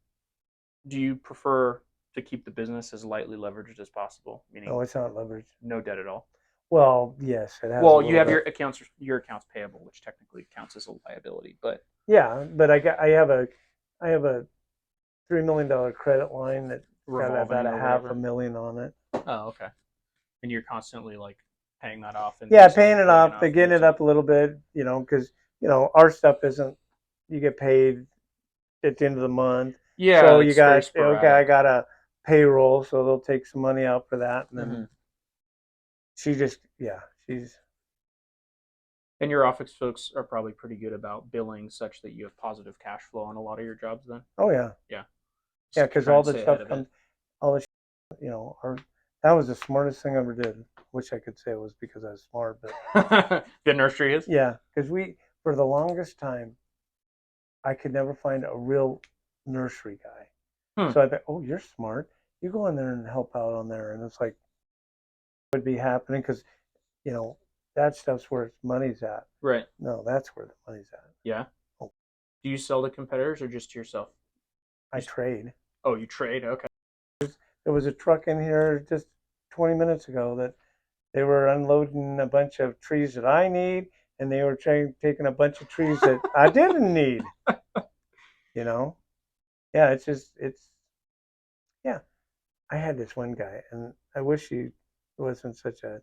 prefer to keep the business as lightly leveraged as possible? Meaning, no, it's not leveraged. No debt at all. Well, yes, it has. Well, you have your accounts payable, which technically counts as a liability, but yeah, but I have a $3 million credit line that got about $500,000 on it. Oh, okay. And you're constantly like paying that off. And paying it off, but getting it up a little bit, you know, because our stuff isn't. You get paid at the end of the month. Yeah. So you got I got a payroll, so they'll take some money out for that, and then. She's And your office folks are probably pretty good about billing such that you have positive cash flow on a lot of your jobs then? Oh yeah. Yeah. Yeah, Just because try all and the stay ahead stuff of it. comes, all the, that was the smartest thing I ever did. Wish I could say it was because I was smart, but The nursery is? yeah, because for the longest time, I could never find a real nursery guy. Hmm. So I thought, oh, you're smart. You go in there and help out on there, and it's like would be happening because you know that stuff's where money's at. Right. No, that's where the money's at. Yeah. Oh, Do you sell to competitors or just to yourself? I trade. Oh, you trade? Okay. There was a truck in here just 20 minutes ago that they were unloading a bunch of trees that I need, and they were taking a bunch of trees that I didn't need. You know? Yeah, yeah. I had this one guy, and I wish he wasn't such a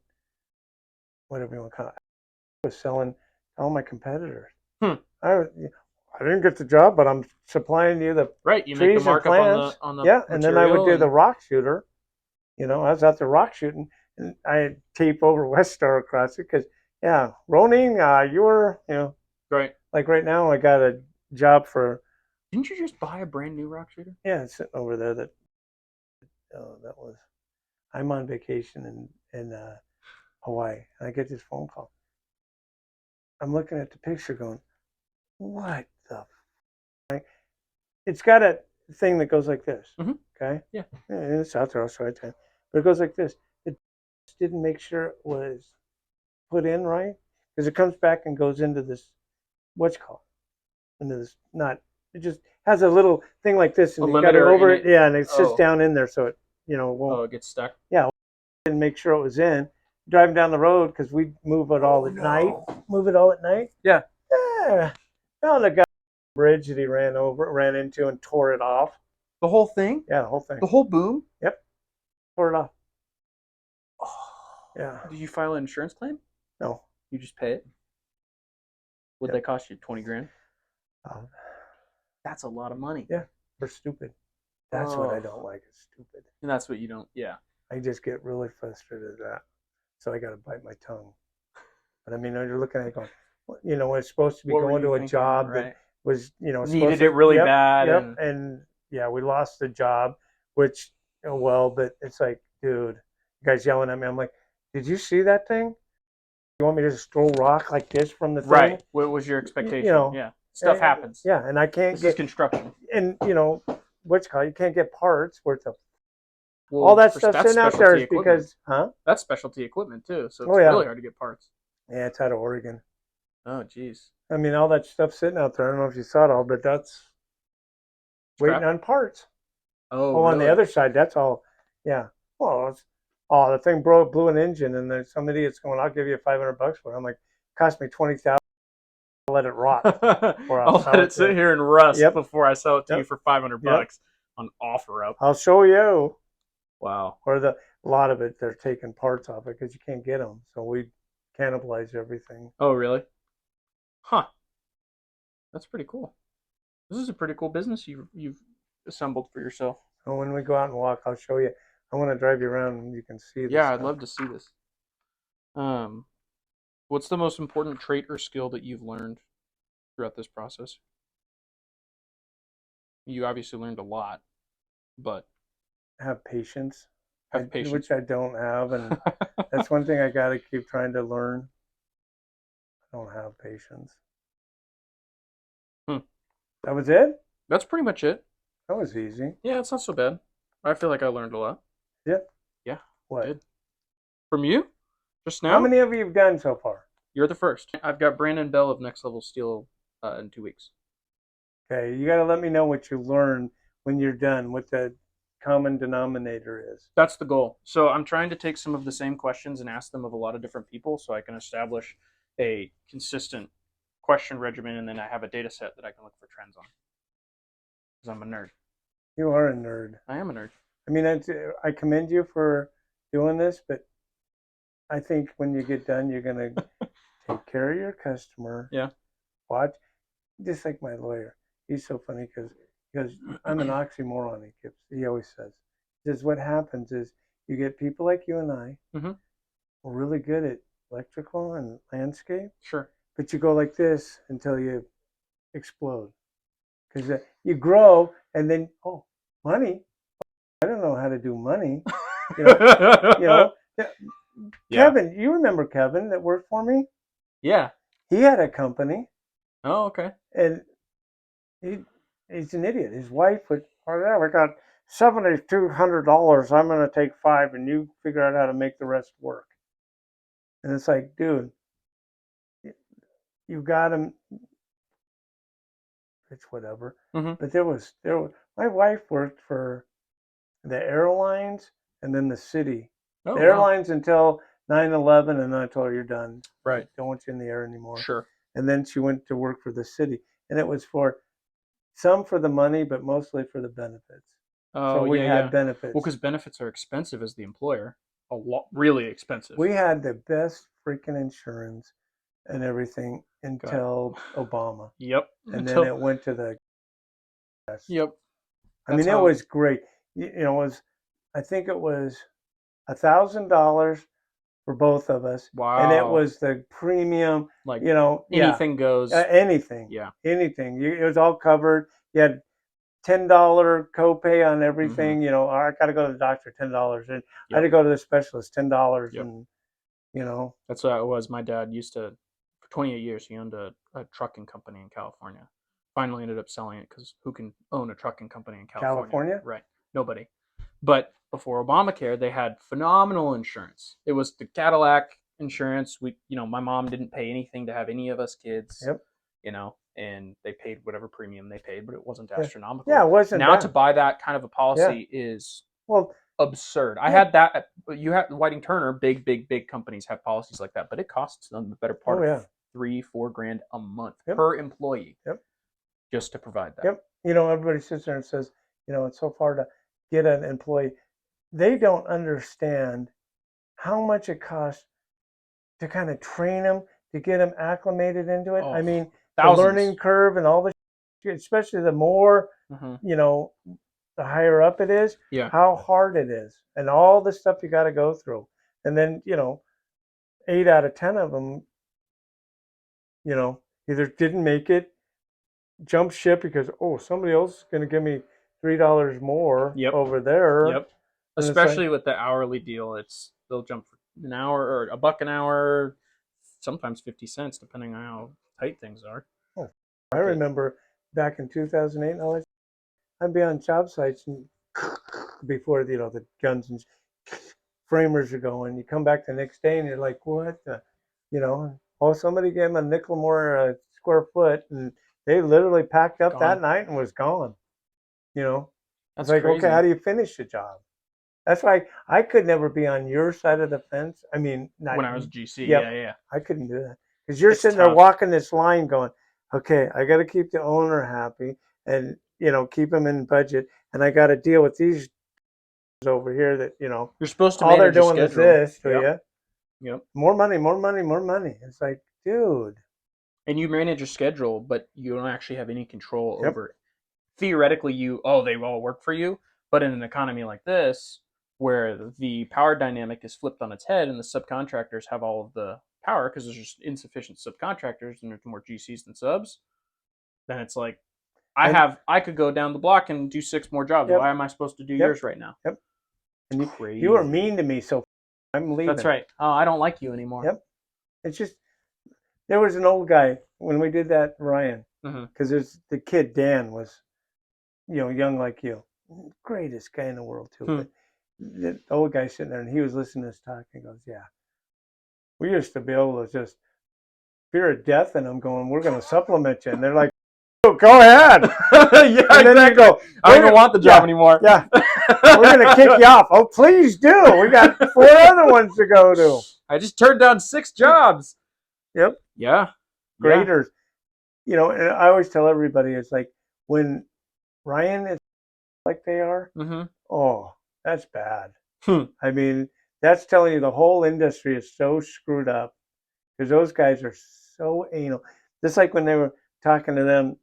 whatever you want to call it. I was selling to all my competitors. Hmm. I didn't get the job, but I'm supplying you the Right. You make the trees and markup on plants. the Yeah, and then I would material do the and rock shooter. I was out there rock shooting, and I had tape over Westar across it because, yeah, Ronin, you were, right. like right now, I got a job for, Didn't you just buy a brand new rock shooter? yeah, it's sitting over there that was, I'm on vacation in Hawaii, and I get this phone call. I'm looking at the picture going, what the it's got a thing that goes like this. Mm-hmm. Okay. Yeah. And it's out there. I'll show it to you. But it goes like this. It didn't make sure it was put in right because it comes back and goes into this what's called into this not. It just has a little thing like this, A and you got it limiter in over it. it. Yeah, and it sits Oh. down in there, so it won't. Oh, it gets stuck. Yeah, didn't make sure it was in. Driving down the road because we move it all at night. Move it all at night. Yeah. Yeah. Found a guy bridge that he ran into, and tore it off. The whole thing? Yeah, the whole thing. The whole boom? Yep. Tore it off. Oh. Yeah. Did you file an insurance claim? No. You just pay it? What'd Yep. they cost you? 20 grand? Um, That's a lot of money. yeah. We're stupid. That's what I don't like. Is stupid. And that's what you don't. Yeah. I just get really frustrated at that. So I got to bite my tongue. But I mean, you're looking at it going, it's supposed to be going to a job right? that was, Needed it really bad. Yep. And yeah, we lost the job, which, but it's like, dude, you guys yelling at me. I'm like, did you see that thing? You want me to just throw rock like this from the thing? Right. What was your expectation? Yeah. Stuff happens. Yeah, and I can't This is construction. And what's it called? You can't get parts worth of Well, all that stuff sitting out there is because, that's specialty equipment too, so it's Oh, yeah. really hard to get parts. Yeah, it's out of Oregon. Oh, geez. I mean, all that stuff sitting out there. I don't know if you saw it all, but that's waiting on parts. Oh, on really? the other side, that's all. Yeah. Well, the thing blew an engine, and there's some idiot's going, "I'll give you $500 for it." I'm like, "Cost me 20,000. I'll let it rot, or I'll let it sit here and rust before I sell it to you for $500 on OfferUp. I'll show you." Wow. Or a lot of it, they're taking parts off it because you can't get them, so we cannibalize everything. Oh, really? Huh. That's pretty cool. This is a pretty cool business you've assembled for yourself. So when we go out and walk, I'll show you. I want to drive you around and you can see this. Yeah, I'd love to see this. What's the most important trait or skill that you've learned throughout this process? You obviously learned a lot, but have patience. Have patience. Which I don't have, and that's one thing I got to keep trying to learn. I don't have patience. That was it? That's pretty much it. That was easy. Yeah, it's not so bad. I feel like I learned a lot. Yep. Yeah. What? Did. From you? Just now? How many have you done so far? You're the first. I've got Brandon Bell of Next Level Steel in 2 weeks. Okay, you got to let me know what you learn when you're done, what the common denominator is. That's the goal. So I'm trying to take some of the same questions and ask them of a lot of different people so I can establish a consistent question regimen, and then I have a data set that I can look for trends on. Because I'm a nerd. You are a nerd. I am a nerd. I mean, I commend you for doing this, but I think when you get done, you're going to take care of your customer. Yeah. Watch. Just like my lawyer. He's so funny because I'm an oxymoron, he always says. He says what happens is you get people like you and I, we're really good at electrical and landscape. Sure. but you go like this until you explode. Because you grow and then, oh, money. I don't know how to do money. You know. Yeah. Kevin, you remember Kevin that worked for me? Yeah. He had a company, Oh, okay. and he's an idiot. His wife would, oh yeah, we got $7,200. I'm going to take 5, and you figure out how to make the rest work. And it's like, dude, you got him. It's whatever. Mm-hmm. But there was. My wife worked for the airlines and then the city. Oh, The wow. airlines until 9/11, and then I told her, you're done. Right. Don't want you in the air anymore. Sure. And then she went to work for the city, and it was for some for the money, but mostly for the benefits. Oh, So we yeah, had yeah. benefits. Well, because benefits are expensive as the employer. A lot, really expensive. We had the best freaking insurance and everything until Obama. Yep. And then it went to the. Yep. I mean, it was great. You know, it was. I think it was $1,000 for both of us. Wow. And it was the premium. Like, you know, anything goes. Anything. Yeah. Anything. It was all covered. You had $10 copay on everything. Mm-hmm. You know, I got to go to the doctor, $10, and I Yep. had to go to the specialist, $10, Yep. and you know. That's what it was. My dad used to, for 28 years, he owned a trucking company in California. Finally ended up selling it because who can own a trucking company in California? California? Right. Nobody. But before Obamacare, they had phenomenal insurance. It was the Cadillac insurance. My mom didn't pay anything to have any of us kids. Yep. You know, and they paid whatever premium they paid, but it wasn't astronomical. Yeah, it wasn't. Now to buy that kind of a policy is absurd. I had that. You have Whiting Turner. Big companies have policies like that, but it costs them the better part of $3-4 grand a month per employee. Yep. Just to provide that. Yep. You know, everybody sits there and says, you know, it's so far to get an employee. They don't understand how much it costs to kind of train them, to get them acclimated into it. I mean, the learning curve and all the, especially the more, you know, the higher up it is, how hard it is, and all the stuff you got to go through. And then, you know, 8 out of 10 of them, you know, either didn't make it, jump ship because, oh, somebody else is going to give me $3 more over there. Yep. Especially with the hourly deal, they'll jump for an hour or $1 an hour, sometimes 50 cents, depending on how tight things are. Oh, I remember back in 2008, I'd be on job sites and before, you know, the guns and framers are going. You come back the next day and you're like, what? You know, somebody gave them a nickel more a square foot, and they literally packed up that night and was gone. You know, that's like, crazy. Okay, how do you finish the job? That's why I could never be on your side of the fence. I mean, when I was GC, yeah. I couldn't do that because you're sitting there walking this line, going, okay, I got to keep the owner happy and, you know, keep him in budget, and I got to deal with these over here that, you know, you're supposed to all they're manage doing is this to you. Yep. More money. It's like, dude. And you manage your schedule, but you don't actually have any control over it. Theoretically, they all work for you, but in an economy like this, where the power dynamic is flipped on its head and the subcontractors have all of the power because there's just insufficient subcontractors and there's more GCs than subs, then it's like, I could go down the block and do 6 more jobs. Why am I supposed to do yours right now? Yep. And you were mean to me, so I'm leaving. That's right. Oh, I don't like you anymore. Yep. It's just, there was an old guy when we did that, Ryan, because there's the kid, Dan, was, you know, young like you. Greatest guy in the world, too. But the old guy sitting there, and he was listening to us talk, and he goes, yeah, we used to be able to just fear of death, and I'm going, we're going to supplement you. And they're like, oh, go ahead. And then you go, I don't want the job anymore. Yeah. We're going to kick you off. Oh, please do. We got 4 other ones to go to. I just turned down 6 jobs. Yep. Yeah. Graders. You know, and I always tell everybody, it's like when Ryan is like they are, oh, that's bad. I mean, that's telling you the whole industry is so screwed up because those guys are so anal. Just like when they were talking to them,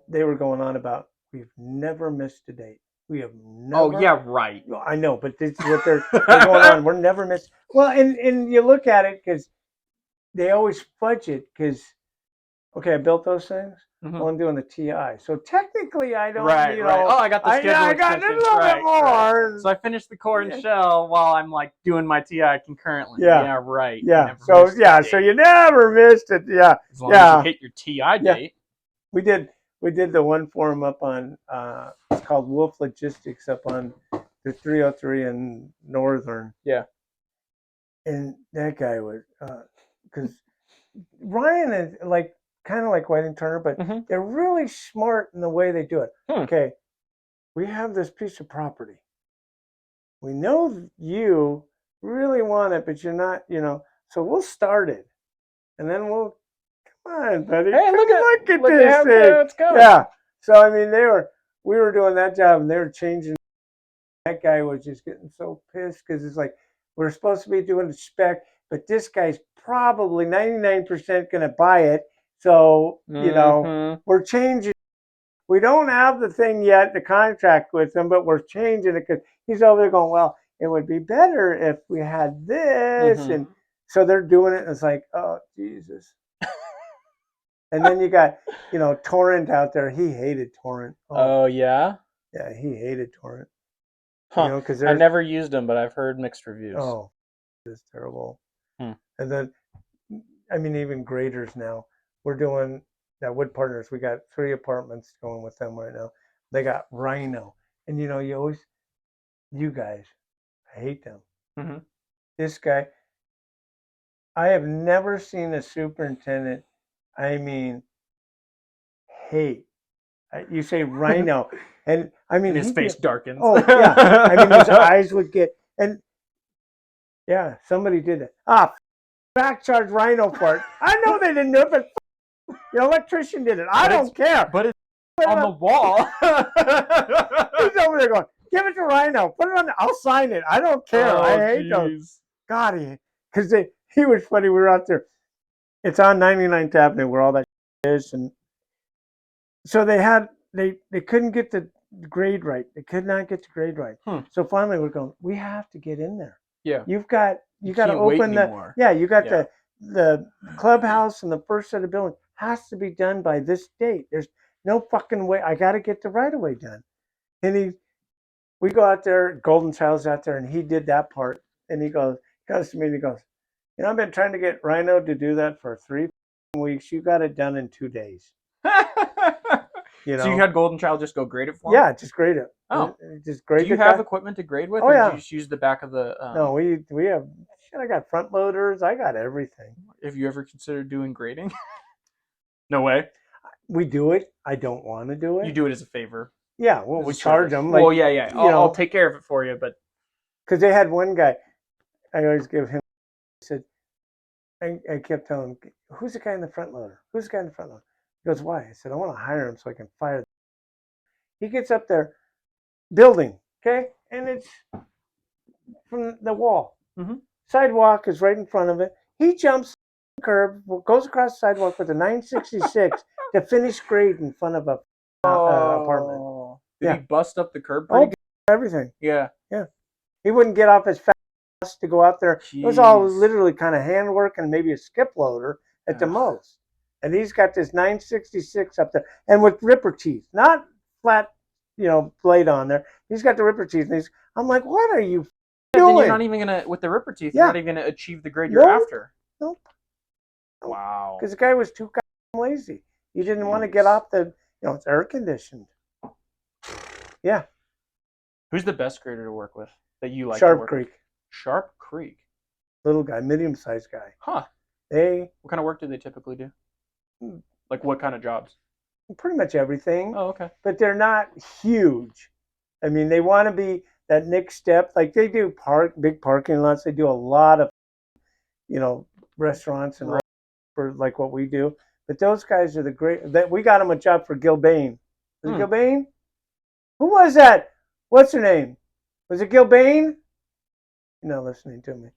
they were going on about, we've never missed a date. We have never. Oh, yeah, right. I know, but this is what they're going on. We're never missed. Well, and you look at it because they always fudge it because, okay, I built those things. Well, I'm doing the TI, so technically I don't. Right, right. Oh, I got the schedule I got a extension. little bit more. So I finished the core and shell while I'm like doing my TI concurrently. Yeah. Yeah, right. Yeah. So you never missed it. Yeah. As long as you hit your TI date. We did the one for him up on it's called Wolf Logistics up on the 303 in Northern. Yeah. And that guy was because Ryan is like kind of like Whiting Turner, but they're really smart in the way they do it. Okay, we have this piece of property. We know you really want it, but you're not, so we'll start it. And then we'll, come on, buddy. Hey, look at this how thing. it's going. Yeah. So, I mean, we were doing that job and they were changing. That guy was just getting so pissed because it's like, we're supposed to be doing the spec, but this guy's probably 99% going to buy it. So, we're changing. We don't have the thing yet, the contract with him, but we're changing it because he's over there going, well, it would be better if we had this. And so they're doing it. And it's like, oh, Jesus. And then you got, Torrent out there. He hated Torrent. Oh yeah? Yeah, he hated Torrent. Huh. Because I never used them, but I've heard mixed reviews. Oh, it's terrible. And then, I mean, even graders now. We're doing that Wood Partners. We got 3 apartments going with them right now. They got Rhino. And, you guys, I hate them. This guy, I have never seen a superintendent, I mean, hate. You say Rhino. And, I mean, his face darkens. Oh, yeah. I mean, his eyes would get, and, yeah, somebody did it. Back charge Rhino for it. I know they didn't do it, but the electrician did it. I don't care. But it's on the wall. He's over there going, give it to Rhino. Put it on. I'll sign it. I don't care. I hate those. God, because he was funny. We were out there. It's on 99th Avenue where all that is, and so they couldn't get the grade right. They could not get the grade right. So finally, we're going. We have to get in there. Yeah. You got to open the. Yeah, you got the clubhouse and the first set of buildings has to be done by this date. There's no fucking way. I got to get the right of way done. And we go out there, Golden Child's out there, and he did that part. And he comes to me and he goes, I've been trying to get Rhino to do that for 3 weeks. You got it done in 2 days. So you had Golden Child just go grade it for him? Yeah, just grade it. Oh. Just grade it. Do you have equipment to grade with? Oh, or yeah. Do you just use the back of the... No, we have... I got front loaders. I got everything. Have you ever considered doing grading? No way. We do it. I don't want to do it. You do it as a favor. Yeah, well, we charge them. Like, well, yeah. I'll take care of it for you, but... Because they had one guy, I always give him... I said, I kept telling him, who's the guy in the front loader? Who's the guy in the front loader? He goes, why? I said, I want to hire him so I can fire them. He gets up there, building, okay? And it's from the wall. Sidewalk is right in front of it. He jumps the curb, goes across the sidewalk with a 966 to finish grade in front of a apartment. Did he bust up the curb? Everything. Yeah. Yeah. He wouldn't get off as fast to go out there. Jeez. It was all literally kind of handwork and maybe a skip loader at the most. And he's got this 966 up there, and with ripper teeth, not flat, blade on there. He's got the ripper teeth, and I'm like, what are you doing? Then you're not even gonna, with the ripper teeth, you're not even gonna achieve the grade you're after. Nope. Wow. Because the guy was too lazy. He didn't want to get off the, it's air conditioned. Yeah. Who's the best grader to work with that you like? Sharp Creek. Sharp Creek. Little guy, medium-sized guy. Huh. What kind of work do they typically do? Like what kind of jobs? Pretty much everything. Oh, okay. But they're not huge. I mean, they want to be that next step. Like they do big parking lots. They do a lot of, restaurants and all for like what we do. But those guys are the great. That we got them a job for Gilbane. Was it Gilbane? Who was that? What's her name? Was it Gilbane? You're not listening to me.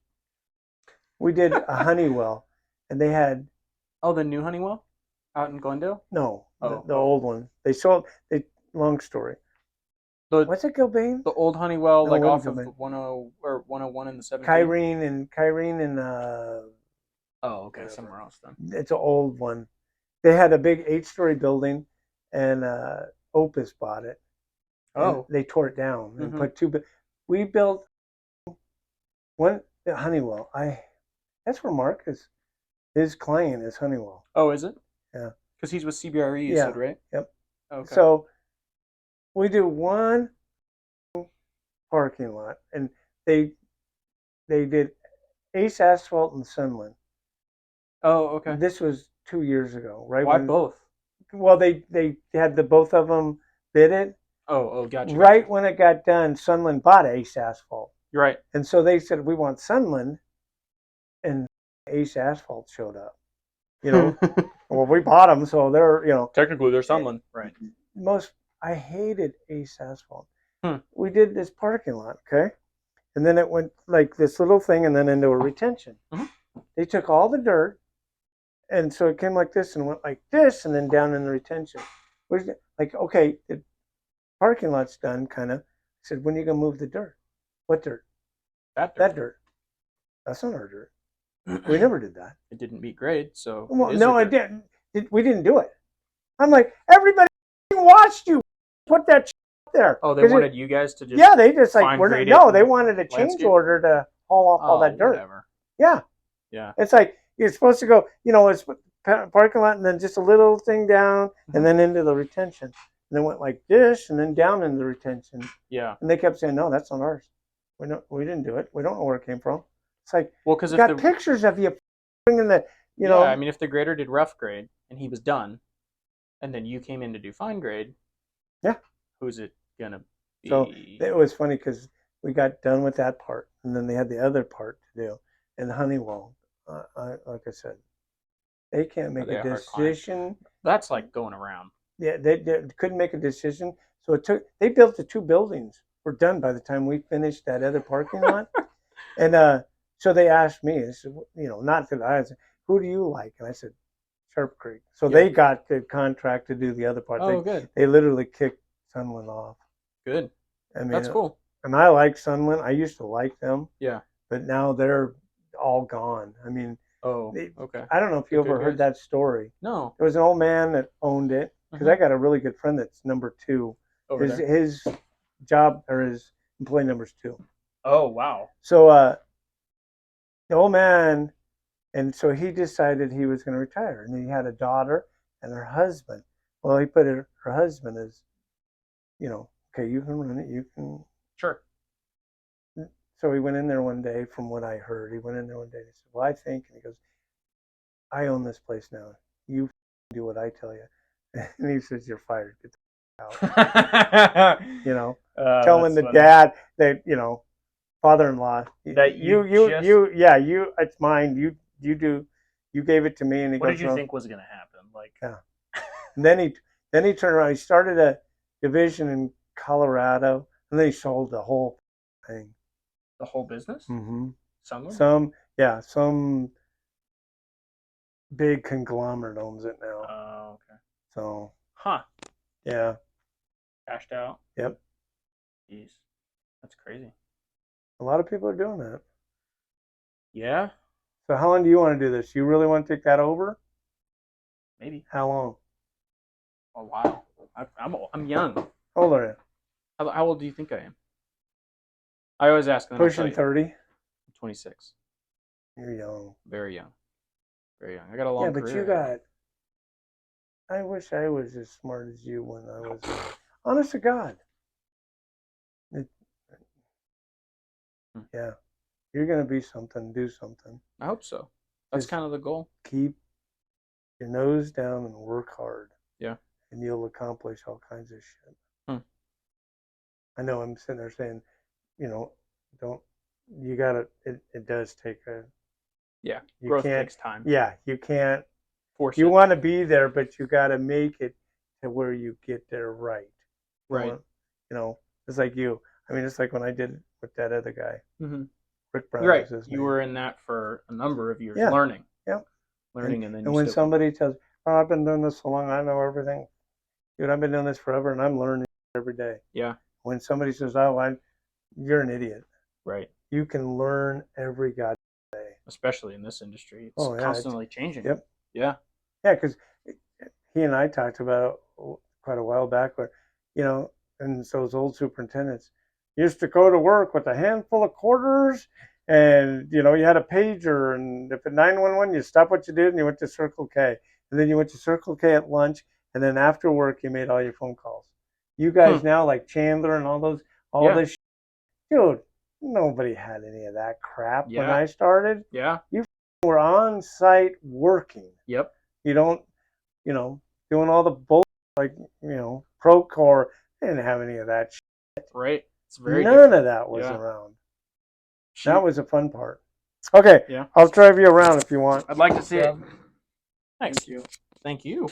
We did a Honeywell, and they had. Oh, the new Honeywell? Out in Glendale? No, the old one. They sold. Long story. What's it, Gilbane? The old Honeywell, off of 10 or 101 in the 17th. Kyrene and Oh, okay, somewhere else then. It's an old one. They had a big 8-story building, and Opus bought it. And Oh, they tore it down and put two. We built one at Honeywell. That's where Mark is. His client is Honeywell. oh, is it? Yeah. Because he's with CBRE, you said, right? Yep. Okay. So we do one parking lot, and they did Ace Asphalt and Sunland. Oh, okay. This was 2 years ago, right? Why both? Well, they had the both of them bid it. Oh, gotcha. Right when it got done, Sunland bought Ace Asphalt. You're right. And so they said, we want Sunland, and Ace Asphalt showed up. You know, well, we bought them, so they're, Technically, they're Sunland. Right. I hated Ace Asphalt. We did this parking lot, okay? And then it went like this little thing and then into a retention. They took all the dirt, and so it came like this and went like this and then down in the retention. Like, okay, the parking lot's done, kind of. I said, when are you going to move the dirt? What dirt? That dirt. That dirt. That's not our dirt. We never did that. It didn't meet grade, so. Well, no, it didn't. We didn't do it. I'm like, everybody watched you put that up there. Oh, they wanted you guys to just. Yeah, they just like, they wanted a change landscape? Order to haul off all that dirt. Whatever. Yeah. Yeah. It's like, you're supposed to go, it's parking lot and then just a little thing down and then into the retention. And then went like this and then down into the retention. Yeah. And they kept saying, no, that's not ours. We didn't do it. We don't know where it came from. It's like, well, because got pictures of you bringing the, Yeah, I mean, if the grader did rough grade and he was done, and then you came in to do fine grade, yeah, who's it gonna be? So it was funny because we got done with that part, and then they had the other part to do. And Honeywell, like I said, they can't make a decision. That's like going around. Yeah, they couldn't make a decision. So they built the two buildings. Were done by the time we finished that other parking lot. And so they asked me, I said, not that I said, who do you like? And I said, Sharp Creek. So they got the contract to do the other part. Oh, good. They literally kicked Sunland off. Good. I mean, that's cool. And I like Sunland. I used to like them. Yeah. But now they're all gone. I mean, okay. I don't know if you ever heard that story. No. There was an old man that owned it, because I got a really good friend that's number 2. Over there. His job, or his employee number's 2. Oh, wow. So the old man, and so he decided he was going to retire, and he had a daughter and her husband. Well, he put her husband as, okay, you can run it, you can. Sure. So he went in there one day, from what I heard. He went in there one day and he said, well, I think, and he goes, I own this place now. You do what I tell you. And he says, you're fired. Get the out. Telling the dad that, father-in-law, that it's mine. You gave it to me. And he what goes, did you think was going to happen? Like, yeah. And then he turned around. He started a division in Colorado, and then he sold the whole thing. The whole business? Mm-hmm. Somewhere? Some big conglomerate owns it now. Oh, okay. So. Huh. Yeah. Cashed out? Yep. Jeez. That's crazy. A lot of people are doing that. Yeah. So how long do you want to do this? You really want to take that over? Maybe. How long? A while. I'm young. How old are you? How old do you think I am? I always ask them. Pushing 30? I'm 26. You're young. Very young. Very young. I got a long career. Yeah, but you got... I wish I was as smart as you when I was... Honest to God. Yeah. You're going to be something, do something. I hope so. That's kind of the goal. Keep your nose down and work hard. Yeah. And you'll accomplish all kinds of shit. I know I'm sitting there saying, it does take a... Yeah, growth takes time. Yeah, you can't... Force you it. want to be there, but you got to make it to where you get there right. Right. It's like you. I mean, it's like when I did with that other guy. Mm-hmm. Rick Brown. Right. You were in that for a number of years, learning. Yeah. Learning, and then. And when somebody tells, "Oh, I've been doing this so long, I know everything," dude, I've been doing this forever, and I'm learning every day. Yeah. When somebody says, "Oh, you're an idiot," right? You can learn every goddamn day. especially in this industry. It's Oh yeah, constantly changing. yep. Yeah. Yeah, because he and I talked about quite a while back, but and so those old superintendents used to go to work with a handful of quarters, and you had a pager, and if at 911 you stopped what you did and you went to Circle K, and then you went to Circle K at lunch, and then after work you made all your phone calls. You guys now, like Chandler and all this, dude, nobody had any of that crap when I started. Yeah. You were on site working. Yep. You don't, doing all the bull like, Procore. They didn't have any of that shit. Right. It's very None different. of that was around. That was the fun part. Okay. Yeah. I'll drive you around if you want. I'd like to see it. Thanks. Thank you.